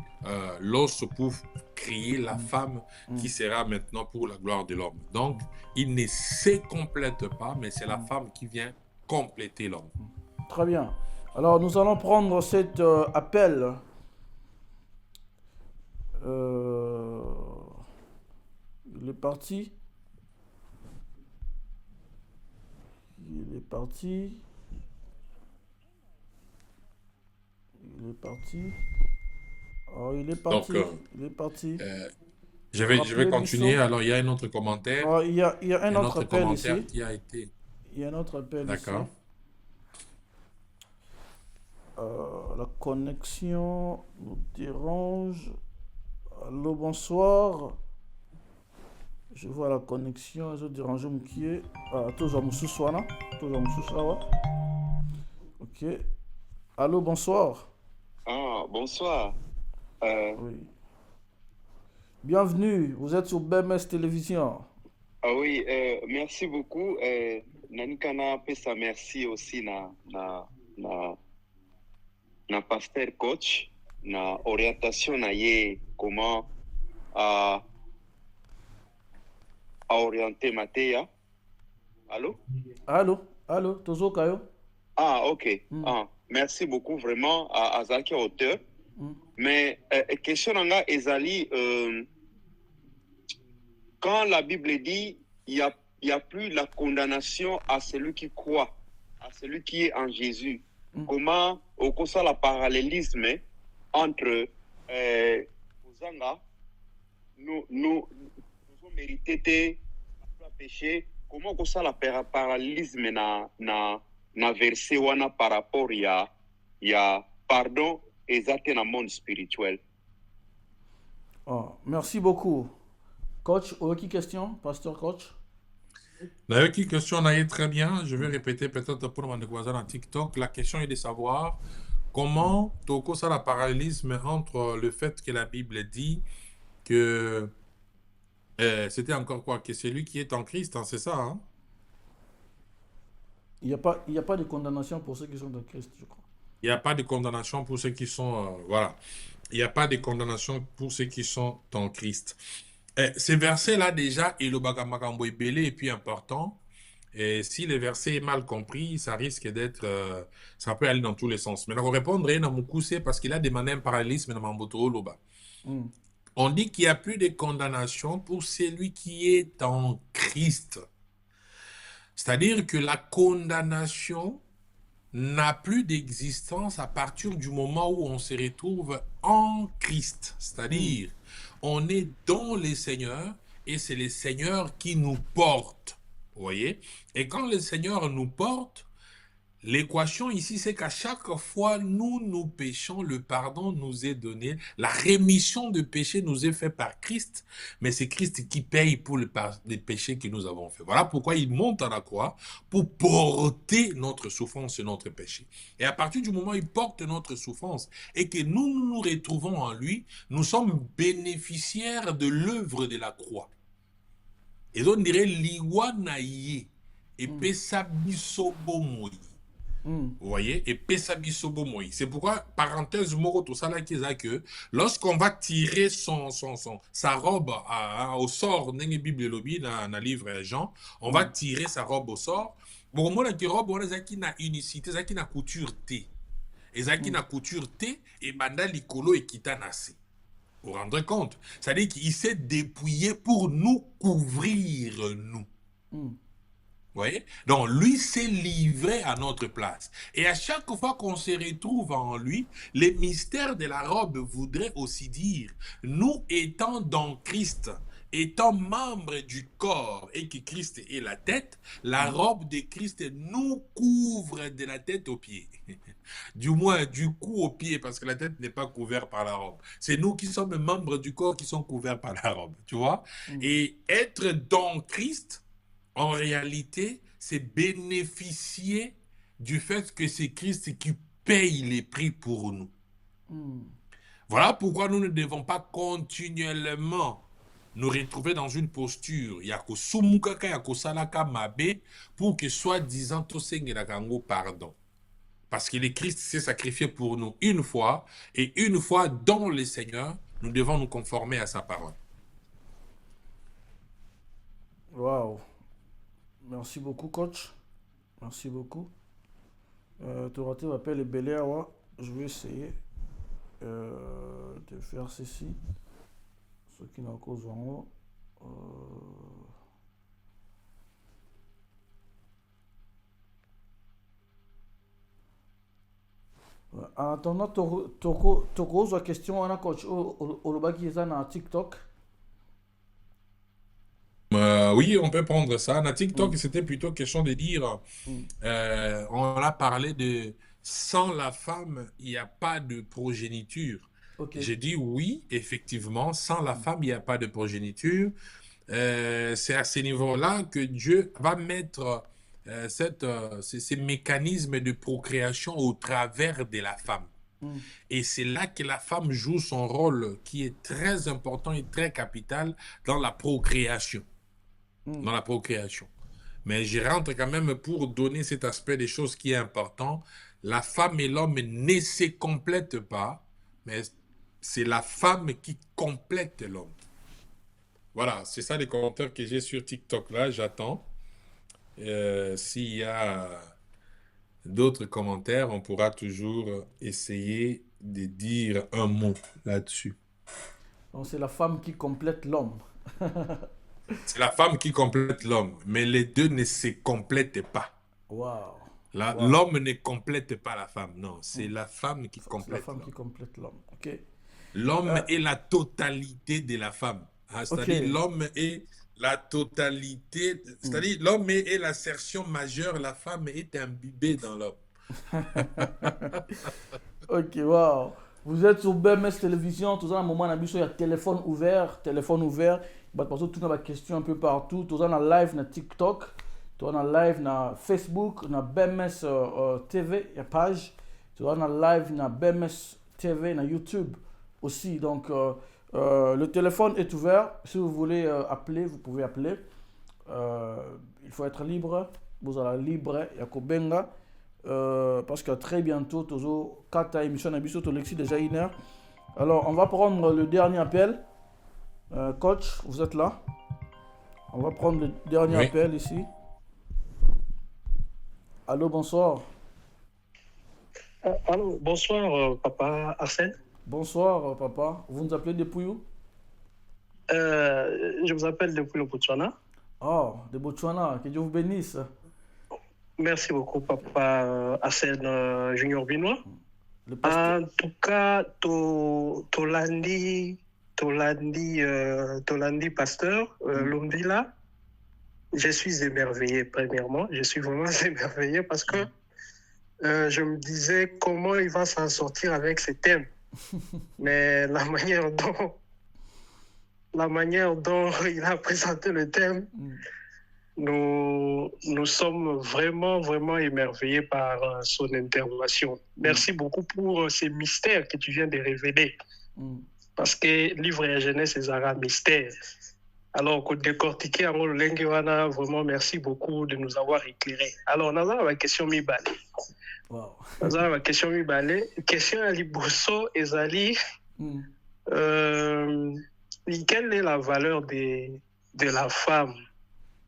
l'os pour créer la femme qui sera maintenant pour la gloire de l'homme. Donc, il ne se complète pas, mais c'est la femme qui vient compléter l'homme. Très bien. Alors, nous allons prendre cet appel. Il est parti. Il est parti. Oh, il est parti. Donc, il est parti. Je vais continuer. Alors, il y a un autre commentaire. Oh, il y a un autre appel commentaire ici. qui a été... Il y a un autre appel ici. D'accord. La connexion nous dérange. Allô, bonsoir. Je vois la connexion, je dérange mon pied. Toujours mon sous-soir. Ok. Allô, bonsoir. Ah, bonsoir. Oui. Bienvenue, vous êtes sur BMS Télévision. Ah oui, merci beaucoup. Nanikana pesa merci aussi na pasteur coach na orientation na ye comment à orienter Matéa. Allô? Allô, Tozo Kayo. Ah, ok. Merci beaucoup vraiment à Zaki auteur. Mais question nanga ezali quand la Bible dit il y a plus la condamnation à celui qui croit, à celui qui est en Jésus. Comment au ça la parallélisme entre Ozanga nous mérité le péché, comment on ça la parallélisme na verset wana par rapport ya pardon exact dans le monde spirituel. Oh, merci beaucoup. Coach, aucune question, pasteur coach? D'ailleurs, qui question on a eu très bien. Je vais répéter peut-être pour mon voisin en TikTok. La question est de savoir comment toko ça la parallélisme entre le fait que la Bible dit que c'était encore quoi? Que c'est lui qui est en Christ, hein, c'est ça, hein? Il n'y a pas de condamnation pour ceux qui sont en Christ, je crois. Il n'y a pas de condamnation pour ceux qui sont... voilà. Il n'y a pas de condamnation pour ceux qui sont en Christ. Ces versets-là, déjà, et le Bagamakambo est belé et puis important. Et si le verset est mal compris, ça risque d'être, ça peut aller dans tous les sens. Mais pour répondre, c'est parce qu'il a demandé un parallélisme dans Mamboto Loba. On dit qu'il n'y a plus de condamnation pour celui qui est en Christ. C'est-à-dire que la condamnation n'a plus d'existence à partir du moment où on se retrouve en Christ. C'est-à-dire, on est dans les Seigneurs et c'est les Seigneurs qui nous portent. Vous voyez? Et quand le Seigneur nous porte, l'équation ici, c'est qu'à chaque fois, nous péchons, le pardon nous est donné, la rémission de péché nous est faite par Christ, mais c'est Christ qui paye pour les péchés que nous avons faits. Voilà pourquoi il monte à la croix, pour porter notre souffrance et notre péché. Et à partir du moment où il porte notre souffrance et que nous retrouvons en lui, nous sommes bénéficiaires de l'œuvre de la croix. Et on dirait liwanaye et pesabisobomoi. Vous voyez, et pesabisobo moi. C'est pourquoi, parenthèse, moro tout ça là, que lorsqu'on va tirer sa robe au sort, dans la Bible lobby, dans le livre Jean, on va tirer sa robe au sort. Bon, moi, la robe, on a qui na unicité, ça qui na couture T. Et ça qui na couture T, et banda likolo et kitanasi. Vous vous rendez compte? C'est-à-dire qu'il s'est dépouillé pour nous couvrir, nous. Vous voyez? Donc, lui s'est livré à notre place. Et à chaque fois qu'on se retrouve en lui, les mystères de la robe voudraient aussi dire, nous étant dans Christ, étant membres du corps et que Christ est la tête, la robe de Christ nous couvre de la tête aux pieds. Du moins, du cou aux pieds, parce que la tête n'est pas couverte par la robe. C'est nous qui sommes membres du corps qui sont couverts par la robe. Tu vois? Et être dans Christ, en réalité, c'est bénéficier du fait que c'est Christ qui paye les prix pour nous. Voilà pourquoi nous ne devons pas continuellement nous retrouver dans une posture pour que soi-disant pardon. Parce que le Christ s'est sacrifié pour nous une fois, et une fois dans le Seigneur, nous devons nous conformer à sa parole. Waouh. Merci beaucoup, coach. Merci beaucoup. Toraté m'appelle Beléawa. Je vais essayer de faire ceci. Ce qui n'a cause en haut. En attendant, Toko, la question, on a coach au qui est dans TikTok. Oui, on peut prendre ça. Dans TikTok, c'était plutôt question de dire, on a parlé de sans la femme, il n'y a pas de progéniture. Okay. J'ai dit oui, effectivement, sans la femme, il n'y a pas de progéniture. C'est à ce niveau-là que Dieu va mettre ces mécanismes de procréation au travers de la femme. Et c'est là que la femme joue son rôle qui est très important et très capital dans la procréation. Dans la procréation. Mais je rentre quand même pour donner cet aspect des choses qui est important. La femme et l'homme ne se complètent pas, mais c'est la femme qui complète l'homme. Voilà, c'est ça les commentaires que j'ai sur TikTok là, j'attends. S'il y a d'autres commentaires, on pourra toujours essayer de dire un mot là-dessus. Donc c'est la femme qui complète l'homme. C'est la femme qui complète l'homme, mais les deux ne se complètent pas. Wow. L'homme ne complète pas la femme, non, c'est la femme qui complète l'homme. La femme qui complète l'homme, ok. L'homme est la totalité de la femme. C'est-à-dire l'homme est la totalité, c'est-à-dire l'homme est l'assertion majeure, la femme est imbibée dans l'homme. Ok, wow. Vous êtes sur BMS Télévision, tout ça, à un moment, on a vu il y a téléphone ouvert. Parce que tout le monde a des questions un peu partout. Tout ça, on a live sur TikTok, tout ça, on a live sur Facebook, on a BMS TV, il y a page. Tout ça, on a live sur BMS TV, sur YouTube aussi. Donc, le téléphone est ouvert. Si vous voulez appeler, vous pouvez appeler. Il faut être libre. Vous allez libre, il y a Kobenga. Parce que très bientôt, toujours, quand tu as émission d'Abisso, tu l'exis déjà 1 heure. Alors, on va prendre le dernier appel. Coach, vous êtes là? On va prendre le dernier appel ici. Allô, bonsoir. Allô, bonsoir, papa Arsène. Bonsoir, papa. Vous nous appelez depuis où? Je vous appelle depuis le Botswana. Oh, de Botswana. Que Dieu vous bénisse. Merci beaucoup, papa Arsène Junior Binois. Le pasteur. En tout cas, Tolandi pasteur, Lumbila, je suis émerveillé, premièrement. Je suis vraiment émerveillé parce que je me disais comment il va s'en sortir avec ces thèmes. Mais la manière dont il a présenté le thème, nous sommes vraiment, vraiment émerveillés par son intervention. Merci beaucoup pour ces mystères que tu viens de révéler. Parce que livre et jeunesse, c'est un mystère. Alors, pour décortiquer en Lenguewana, vraiment, merci beaucoup de nous avoir éclairés. Alors, on a la question Mibale. Wow. On a la question Mibale. Question à Liboso et Zali. Quelle est la valeur de la femme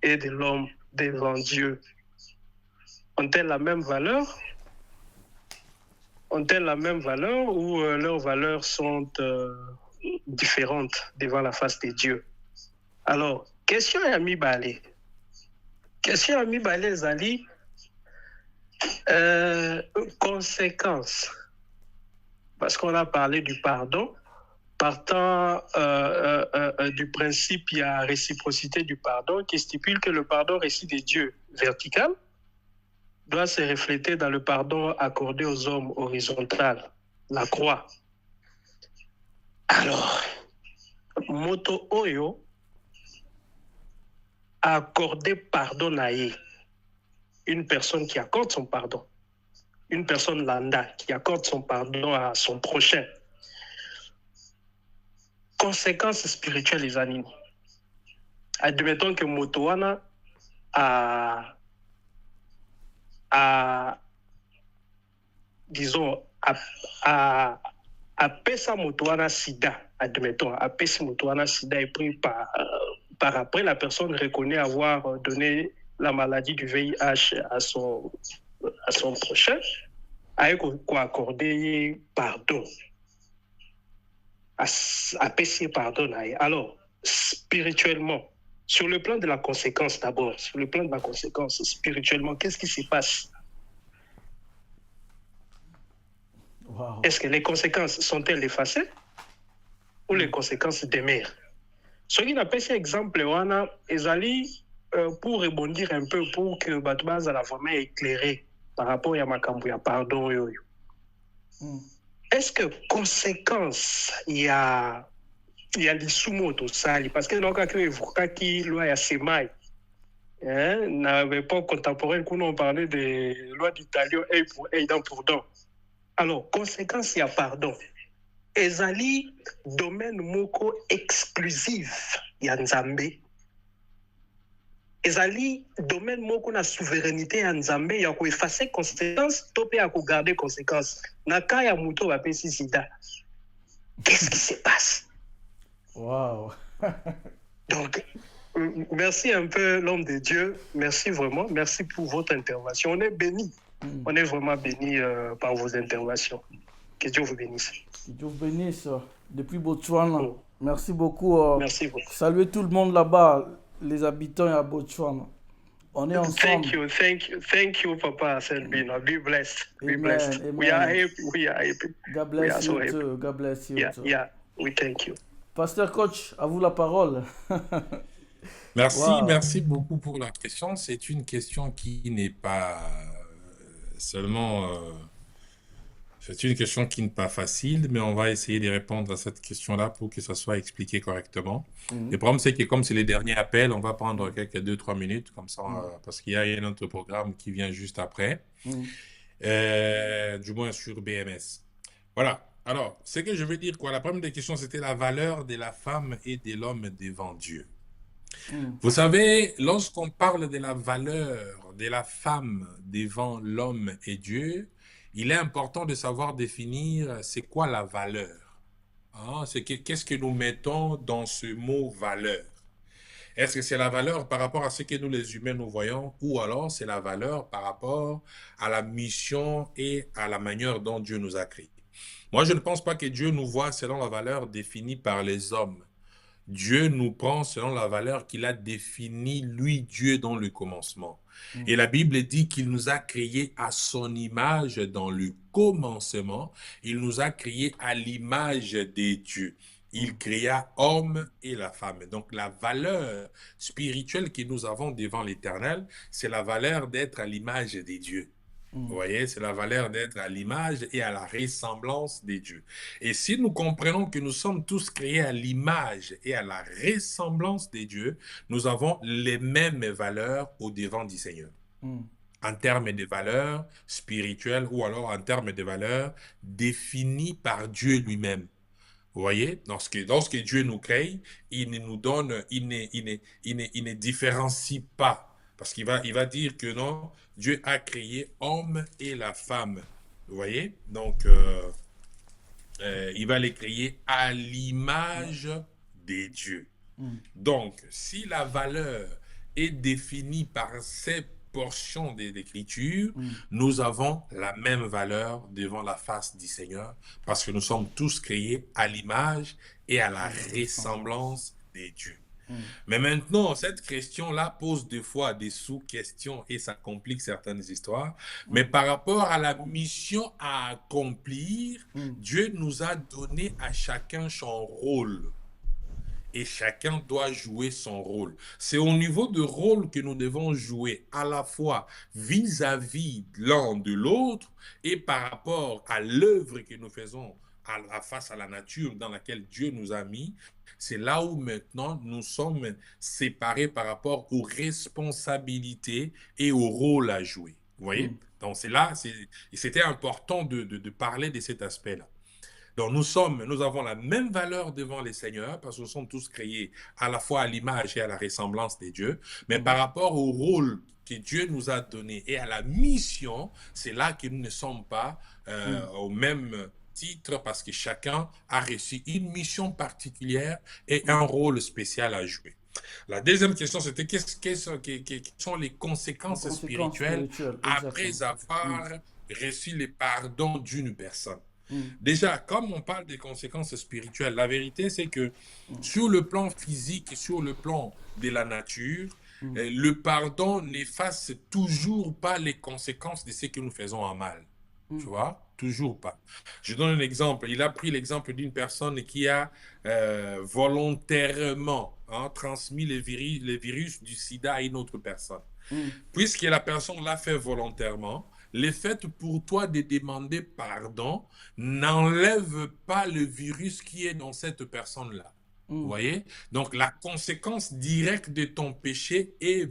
et de l'homme devant Dieu? Ont-elles la même valeur? Ont-elles la même valeur ou leurs valeurs sont différentes devant la face de Dieu? Alors, question à Mibale. Question à Mibale Zali. Conséquences. Parce qu'on a parlé du pardon. Partant du principe, il y a réciprocité du pardon qui stipule que le pardon reçu de Dieu vertical doit se refléter dans le pardon accordé aux hommes horizontal, la croix. Alors, Moto Oyo a accordé pardon à une personne qui accorde son pardon, une personne lambda qui accorde son pardon à son prochain. Conséquences spirituelles, les animaux. Admettons que Motowana a Pesa Motowana Sida, admettons, a Pesa Motowana Sida et puis par après, la personne reconnaît avoir donné la maladie du VIH à son prochain, avec quoi accorder pardon. À Pesa pardon. Alors, spirituellement, sur le plan de la conséquence d'abord, sur le plan de la conséquence, spirituellement, qu'est-ce qui se passe? Wow. Est-ce que les conséquences sont-elles effacées ou les conséquences demeurent? Ce qui n'a pas cet exemple, Wana, Ezali, pour rebondir un peu, pour que Batbaz a la vraiment éclairé par rapport à Makambu, pardon. Est-ce que conséquence, il y a l'issoumo tout ça, parce que dans le cas qui loi ya semai, n'avait pas contemporain qu'on on parlait des lois d'Italie et dans pour don. Alors, conséquence, il y a pardon. Ezali, domaine moko exclusif, ya Nzambe. Ezali, domaine moko na souveraineté ya Nzambe, ya ko effacer conséquence, topé ya ko garder conséquence. Naka ya muto va pesi sida. Qu'est-ce qui se passe? Wow. Donc, merci un peu l'homme de Dieu. Merci vraiment. Merci pour votre intervention. On est bénis. On est vraiment bénis par vos interventions. Que Dieu vous bénisse. Que Dieu vous bénisse. Depuis Botswana. Merci beaucoup. Merci beaucoup. Saluez tout le monde là-bas, les habitants à Botswana. On est ensemble. Thank you, Papa Selbino. Be blessed. Be Amen, blessed. amen. We are happy. God We are bless so you happy. too. God bless you too. Yeah, we thank you. Pasteur Coach, à vous la parole. Merci, Wow. merci beaucoup pour la question. C'est une question qui n'est pas seulement... c'est une question qui n'est pas facile, mais on va essayer de répondre à cette question-là pour que ça soit expliqué correctement. Le problème, c'est que comme c'est les derniers appels, on va prendre quelques 2-3 minutes, comme ça, parce qu'il y a un autre programme qui vient juste après, du moins sur BMS. Voilà. Alors, ce que je veux dire, quoi, la première des questions, c'était la valeur de la femme et de l'homme devant Dieu. Vous savez, lorsqu'on parle de la valeur de la femme devant l'homme et Dieu, il est important de savoir définir c'est quoi la valeur. Hein? Qu'est-ce que nous mettons dans ce mot valeur? Est-ce que c'est la valeur par rapport à ce que nous les humains nous voyons, ou alors c'est la valeur par rapport à la mission et à la manière dont Dieu nous a créés? Moi, je ne pense pas que Dieu nous voit selon la valeur définie par les hommes. Dieu nous prend selon la valeur qu'il a définie, lui, Dieu, dans le commencement. Et la Bible dit qu'il nous a créés à son image dans le commencement. Il nous a créés à l'image des dieux. Il créa homme et la femme. Donc la valeur spirituelle que nous avons devant l'Éternel, c'est la valeur d'être à l'image des dieux. Vous voyez, c'est la valeur d'être à l'image et à la ressemblance des dieux. Et si nous comprenons que nous sommes tous créés à l'image et à la ressemblance des dieux, nous avons les mêmes valeurs au devant du Seigneur. En termes de valeurs spirituelles ou alors en termes de valeurs définies par Dieu lui-même. Vous voyez, lorsque Dieu nous crée, il ne nous donne, il ne différencie pas. Parce qu'il va dire que non, Dieu a créé homme et la femme. Vous voyez? Donc, il va les créer à l'image des dieux. Donc, si la valeur est définie par ces portions de l'Écriture, nous avons la même valeur devant la face du Seigneur parce que nous sommes tous créés à l'image et à la ressemblance des dieux. Mais maintenant, cette question-là pose des fois des sous-questions et ça complique certaines histoires. Mais par rapport à la mission à accomplir, Dieu nous a donné à chacun son rôle. Et chacun doit jouer son rôle. C'est au niveau de rôle que nous devons jouer à la fois vis-à-vis l'un de l'autre et par rapport à l'œuvre que nous faisons face à la nature dans laquelle Dieu nous a mis. C'est là où maintenant nous sommes séparés par rapport aux responsabilités et au rôle à jouer. Vous voyez? Donc c'est là, c'était important de parler de cet aspect-là. Donc nous avons la même valeur devant les seigneurs parce que nous sommes tous créés à la fois à l'image et à la ressemblance des dieux. Mais par rapport au rôle que Dieu nous a donné et à la mission, c'est là que nous ne sommes pas au même titre parce que chacun a reçu une mission particulière et un rôle spécial à jouer. La deuxième question, c'était quelles sont les conséquences spirituelles après avoir reçu le pardon d'une personne. Déjà, comme on parle des conséquences spirituelles, la vérité, c'est que sur le plan physique, sur le plan de la nature, le pardon n'efface toujours pas les conséquences de ce que nous faisons en mal. Tu vois? Toujours pas. Je donne un exemple. Il a pris l'exemple d'une personne qui a volontairement transmis les virus du sida à une autre personne. Puisque la personne l'a fait volontairement, le fait pour toi de demander pardon n'enlève pas le virus qui est dans cette personne-là. Vous voyez? Donc, la conséquence directe de ton péché est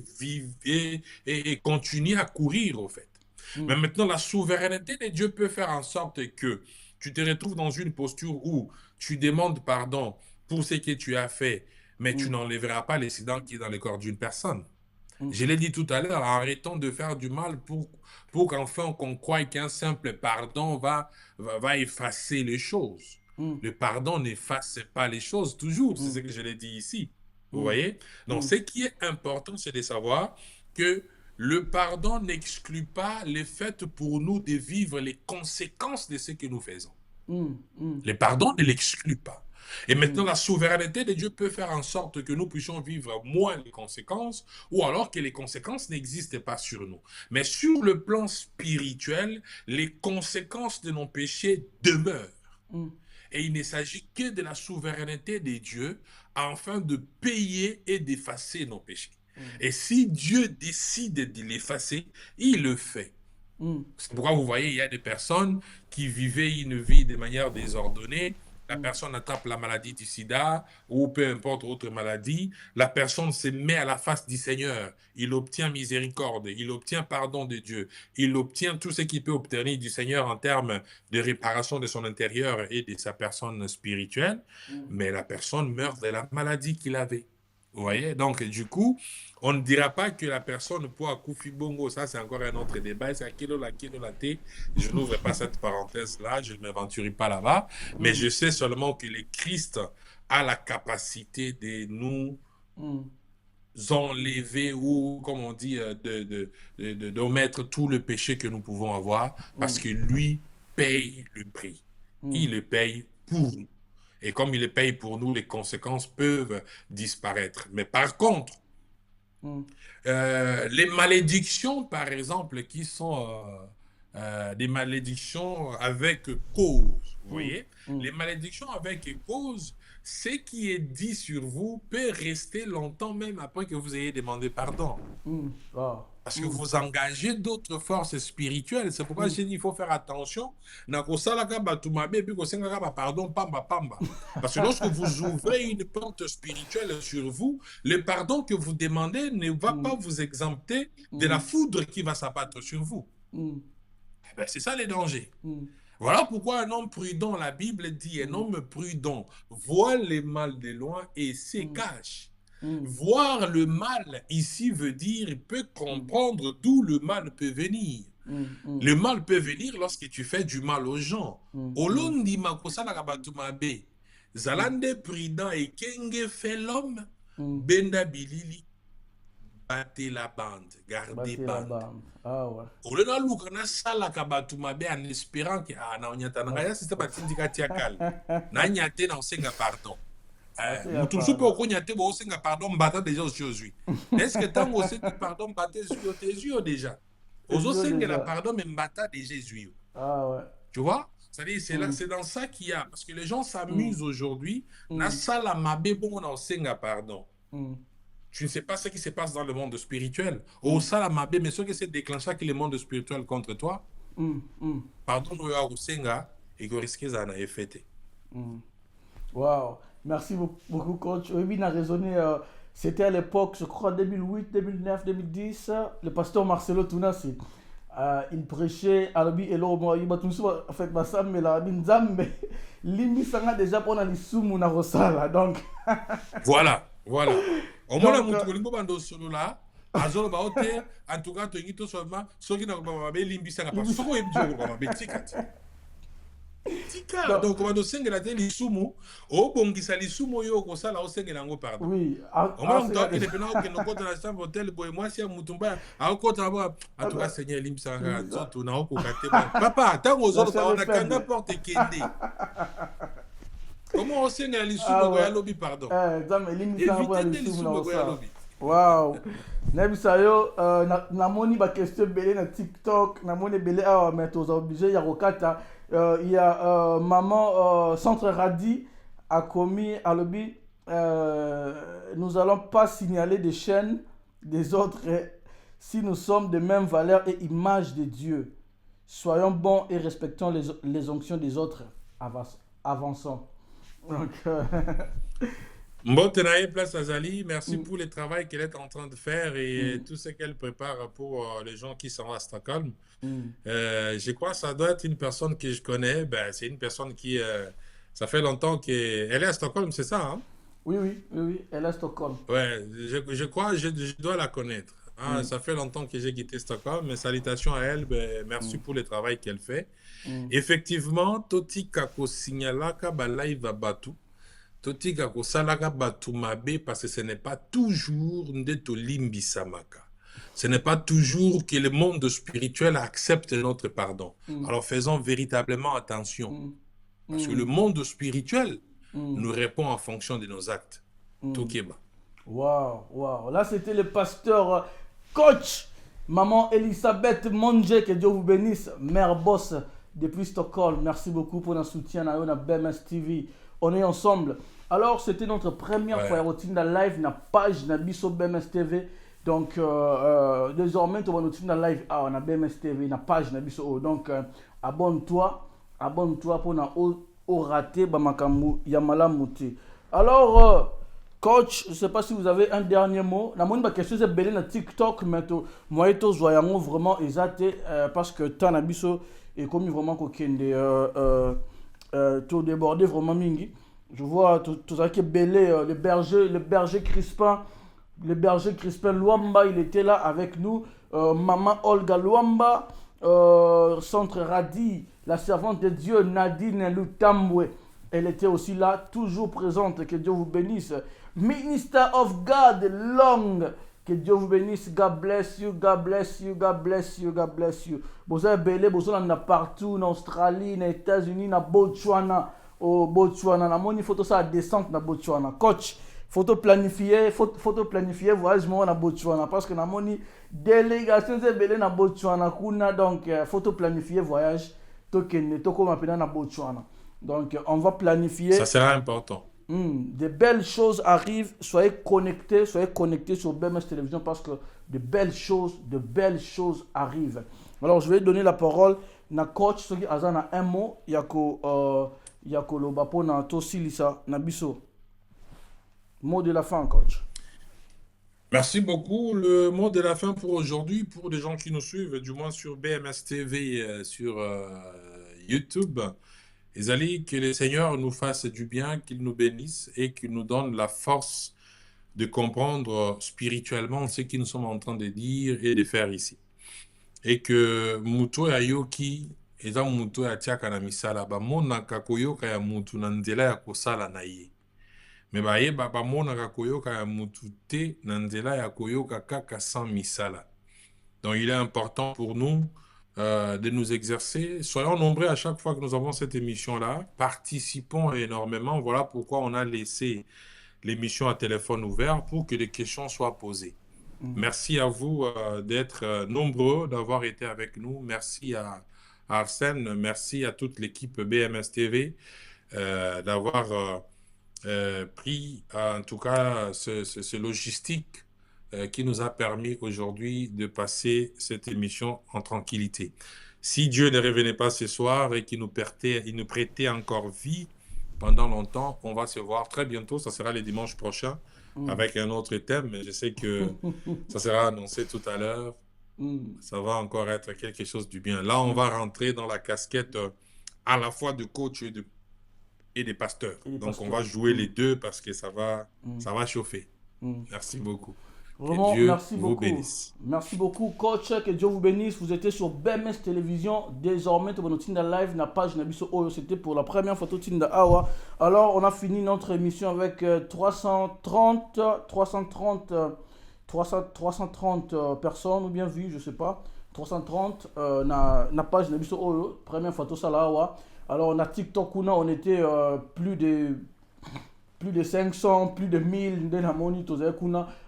et continue à courir, au fait. Mais maintenant, la souveraineté de Dieu peut faire en sorte que tu te retrouves dans une posture où tu demandes pardon pour ce que tu as fait, mais tu n'enlèveras pas l'incident qui est dans le corps d'une personne. Je l'ai dit tout à l'heure, arrêtons de faire du mal pour qu'enfin qu'on croie qu'un simple pardon va effacer les choses. Le pardon n'efface pas les choses toujours, c'est ce que je l'ai dit ici. Vous voyez? Donc, ce qui est important, c'est de savoir que le pardon n'exclut pas le fait pour nous de vivre les conséquences de ce que nous faisons. Le pardon ne l'exclut pas. Et maintenant, la souveraineté de Dieu peut faire en sorte que nous puissions vivre moins les conséquences ou alors que les conséquences n'existent pas sur nous. Mais sur le plan spirituel, les conséquences de nos péchés demeurent. Et il ne s'agit que de la souveraineté de Dieu afin de payer et d'effacer nos péchés. Et si Dieu décide de l'effacer, il le fait. C'est pourquoi vous voyez, il y a des personnes qui vivaient une vie de manière désordonnée. La personne attrape la maladie du sida ou peu importe autre maladie. La personne se met à la face du Seigneur. Il obtient miséricorde, il obtient pardon de Dieu. Il obtient tout ce qu'il peut obtenir du Seigneur en termes de réparation de son intérieur et de sa personne spirituelle. Mais la personne meurt de la maladie qu'il avait. Vous voyez? Donc, du coup, on ne dira pas que la personne pour Akufi Bongo, ça c'est encore un autre débat, c'est Akilo la T. Je n'ouvre pas cette parenthèse-là, je ne m'aventure pas là-bas, mais je sais seulement que le Christ a la capacité de nous enlever ou, comme on dit, d'omettre tout le péché que nous pouvons avoir, parce que lui paye le prix. Il le paye pour nous. Et comme il le paye pour nous, les conséquences peuvent disparaître. Mais par contre, les malédictions, par exemple, qui sont des malédictions avec cause, vous voyez, les malédictions avec cause, ce qui est dit sur vous peut rester longtemps même après que vous ayez demandé pardon. Parce que vous engagez d'autres forces spirituelles. C'est pourquoi j'ai dit qu'il faut faire attention. Pardon, pamba, pamba. Parce que lorsque vous ouvrez une porte spirituelle sur vous, le pardon que vous demandez ne va pas vous exempter de la foudre qui va s'abattre sur vous. Eh ben, c'est ça les dangers. Voilà pourquoi un homme prudent, la Bible dit, un homme prudent voit le mal de loin et se cache. Voir le mal ici veut dire, il peut comprendre d'où le mal peut venir. Le mal peut venir lorsque tu fais du mal aux gens. Olondi makosala kabatumabe. Zalande prudent et kenge fait l'homme. Benda bilili. Battez la bande. Gardez bande. Olona lukana sala kabatumabe en espérant que na onyata na ya système atindika tiakal. Na nyate na osenga pardon. Mutusu pe okonyate bo osenga pardon mbata déjà aujourd'hui. Est-ce que tant aussi que pardon mbata sur tes yeux déjà. Ozo senga la pardon mais mbata déjà Jésus. Tu vois? C'est dans ça qu'il y a parce que les gens s'amusent aujourd'hui na sala mabe bon na osenga pardon. Tu ne sais pas ce qui se passe dans le monde spirituel. Au sala mabe mais ce qui s'est déclenché que le monde spirituel contre toi. Pardon no ya osenga et que risque ça na effet. Wow. Merci beaucoup, coach. Oui, il a raisonné. C'était à l'époque, je crois, 2008, 2009, 2010. Le pasteur Marcelo Tounassi, il prêchait à l'Abi et l'Omo. Il m'a tout fait ma sam, mais la Binzam, l'Imi Sanga déjà pour la Sumu na Rosala. Donc. Voilà. Au moins, on a un peu solo là. Azolo ba hote, en tout cas, tu es tout seulement. Ce qui n'a pas été l'Imbi Sanga. Parce que ce qui est Tika, donc on va senga la télé sumu au bongisa li sumu yo ko sala o senga nango pardon. Oui. On va donc il dépend que no kota na chambre hôtel boy moi si mutumba a kota ba en tout cas seigneur limsanga zoto na ko kate papa tango zoto ba na kanga porte kende. Comment on senga li sumu ya lobby pardon. Zame limsanga li sumu na lobby. Wow. Nebisayo na moni ba question belé na TikTok, na moni belé a mettre aux obligés ya rokata. Il y a maman Centre Radi a commis à l'objet. Nous allons pas signaler des chaînes des autres si nous sommes de même valeur et image de Dieu. Soyons bons et respectons les onctions des autres. Avançons. Donc, Mbotenaye Place Azali, merci pour le travail qu'elle est en train de faire et tout ce qu'elle prépare pour les gens qui sont à Stockholm. Je crois que ça doit être une personne que je connais. Ben, c'est une personne qui... ça fait longtemps qu'elle est à Stockholm, c'est ça, hein? Oui, elle est à Stockholm. Ouais, je crois que je dois la connaître. Hein? Ça fait longtemps que j'ai quitté Stockholm, mais salutations à elle. Ben, merci pour le travail qu'elle fait. Effectivement, Toti Kako Signalaka Balaiva Batu. Toti Kako Salaka Batu Mabe, parce que ce n'est pas toujours Ndeto Limbi Samaka. Ce n'est pas toujours que le monde spirituel accepte notre pardon. Alors faisons véritablement attention. Parce que le monde spirituel nous répond en fonction de nos actes. Tokeba. Wow. Là, c'était le pasteur coach, maman Elisabeth Monge, que Dieu vous bénisse, mère boss depuis Stockholm. Merci beaucoup pour notre soutien à BMS TV. On est ensemble. Alors, c'était notre première fois à routine de live, na page na biso BMS TV. Donc, désormais, tu vas nous dans live. On a BMS TV, na page na biso. Donc, abonne-toi pour na au raté bamakambu yamala muti. Alors, coach, je ne sais pas si vous avez un dernier mot. La moindre question c'est belé na TikTok, mais moi et toi voyons vraiment exaté parce que tant na biso et comme vraiment kokende tout débordé vraiment mingi. Je vois tout ça qui est belé le berger Crispin. Le berger Crispin Luamba, il était là avec nous. Maman Olga Luamba, Centre Radi, la servante de Dieu Nadine Lutambwe, elle était aussi là, toujours présente. Que Dieu vous bénisse. Minister of God, Long. Que Dieu vous bénisse. God bless you, God bless you, God bless you, God bless you. Vous avez belé, vous êtes partout, en Australie, en États-Unis, en Botswana. Au Botswana, na moni photo ça descente na Botswana. Coach, photo planifiée, voyage moi na Botswana parce que na moni délégation c'est belé na Botswana kuna donc photo planifiée voyage tokene toko mapena na Botswana. Donc on va planifier. Ça sera important. De belles choses arrivent, soyez connectés sur BMS Télévision parce que de belles choses arrivent. Alors je vais donner la parole na coach soki azana un mot yako lo bapo na to silisa na biso. Mot de la fin coach. Merci beaucoup. Le mot de la fin pour aujourd'hui, pour les gens qui nous suivent, du moins sur BMS TV, sur YouTube. Et allez, que le Seigneur nous fasse du bien, qu'il nous bénisse et qu'il nous donne la force de comprendre spirituellement ce que nous sommes en train de dire et de faire ici. Et que muto ya yoki eza muto ya tiaka na misala ba monaka koyoka ya mutu na nzela ya kosala na ye. Me ba ye ba monaka koyoka ya mutu te na nzela ya koyoka kaka sans misala. Donc il est important pour nous de nous exercer. Soyons nombreux à chaque fois que nous avons cette émission-là. Participons énormément. Voilà pourquoi on a laissé l'émission à téléphone ouvert pour que les questions soient posées. Merci à vous d'être nombreux, d'avoir été avec nous. Merci à Arsène, merci à toute l'équipe BMS TV d'avoir pris en tout cas ce logistique qui nous a permis aujourd'hui de passer cette émission en tranquillité. Si Dieu ne revenait pas ce soir et qu'il nous prêtait encore vie pendant longtemps, on va se voir très bientôt. Ça sera le dimanche prochain avec un autre thème. Mais je sais que ça sera annoncé tout à l'heure. Ça va encore être quelque chose du bien. Là, on va rentrer dans la casquette à la fois de coach et de pasteur. Donc, on va jouer les deux parce que ça va chauffer. Merci beaucoup. Vraiment, que Dieu merci vous beaucoup. bénisse. Merci beaucoup, coach. Que Dieu vous bénisse. Vous étiez sur BMS Télévision. Désormais, notre live n'a pas. C'était pour la première photo Tinda Awa. Alors, on a fini notre émission avec 330 personnes ou bien vues, je sais pas. 330 na page Nabiso Oyo. Première photo Salawa. Alors, on a TikTok, on était plus de 500, plus de 1000 de la monite.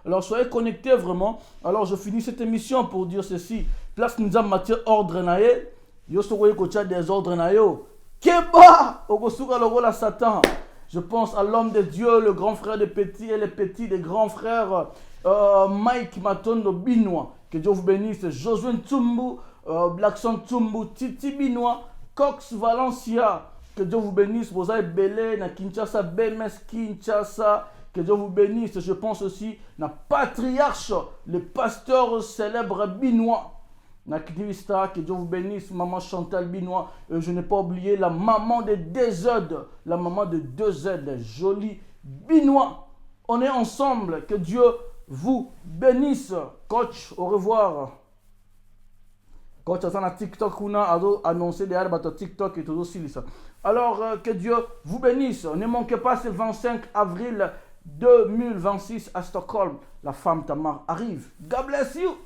Alors soyez connectés vraiment. Alors je finis cette émission pour dire ceci. Place nous a matière ordre nae. Yo soyez coacha des ordres nayo. Keba ogosuka logo la Satan. Je pense à l'homme de Dieu, le grand frère des petits et les petits des grands frères. Mike Matondo Binois. Que Dieu vous bénisse. Josué Tsumbu, Blackson Tsumbu, Titi Binois, Cox Valencia. Que Dieu vous bénisse. Vous avez belé na Kinshasa, BMS Kinshasa. Que Dieu vous bénisse. Je pense aussi na patriarche, le pasteur célèbre Binois. Na Knivista, que Dieu vous bénisse. Maman Chantal Binois. Je n'ai pas oublié la maman de 2Z. La maman de 2Z. Jolie Binois. On est ensemble. Que Dieu vous bénisse. Coach, au revoir. Coach, ça na TikTok, on a annoncé derrière votre TikTok et tout aussi. Alors, que Dieu vous bénisse. Ne manquez pas ce 25 avril 2026 à Stockholm. La femme Tamar arrive. God bless you.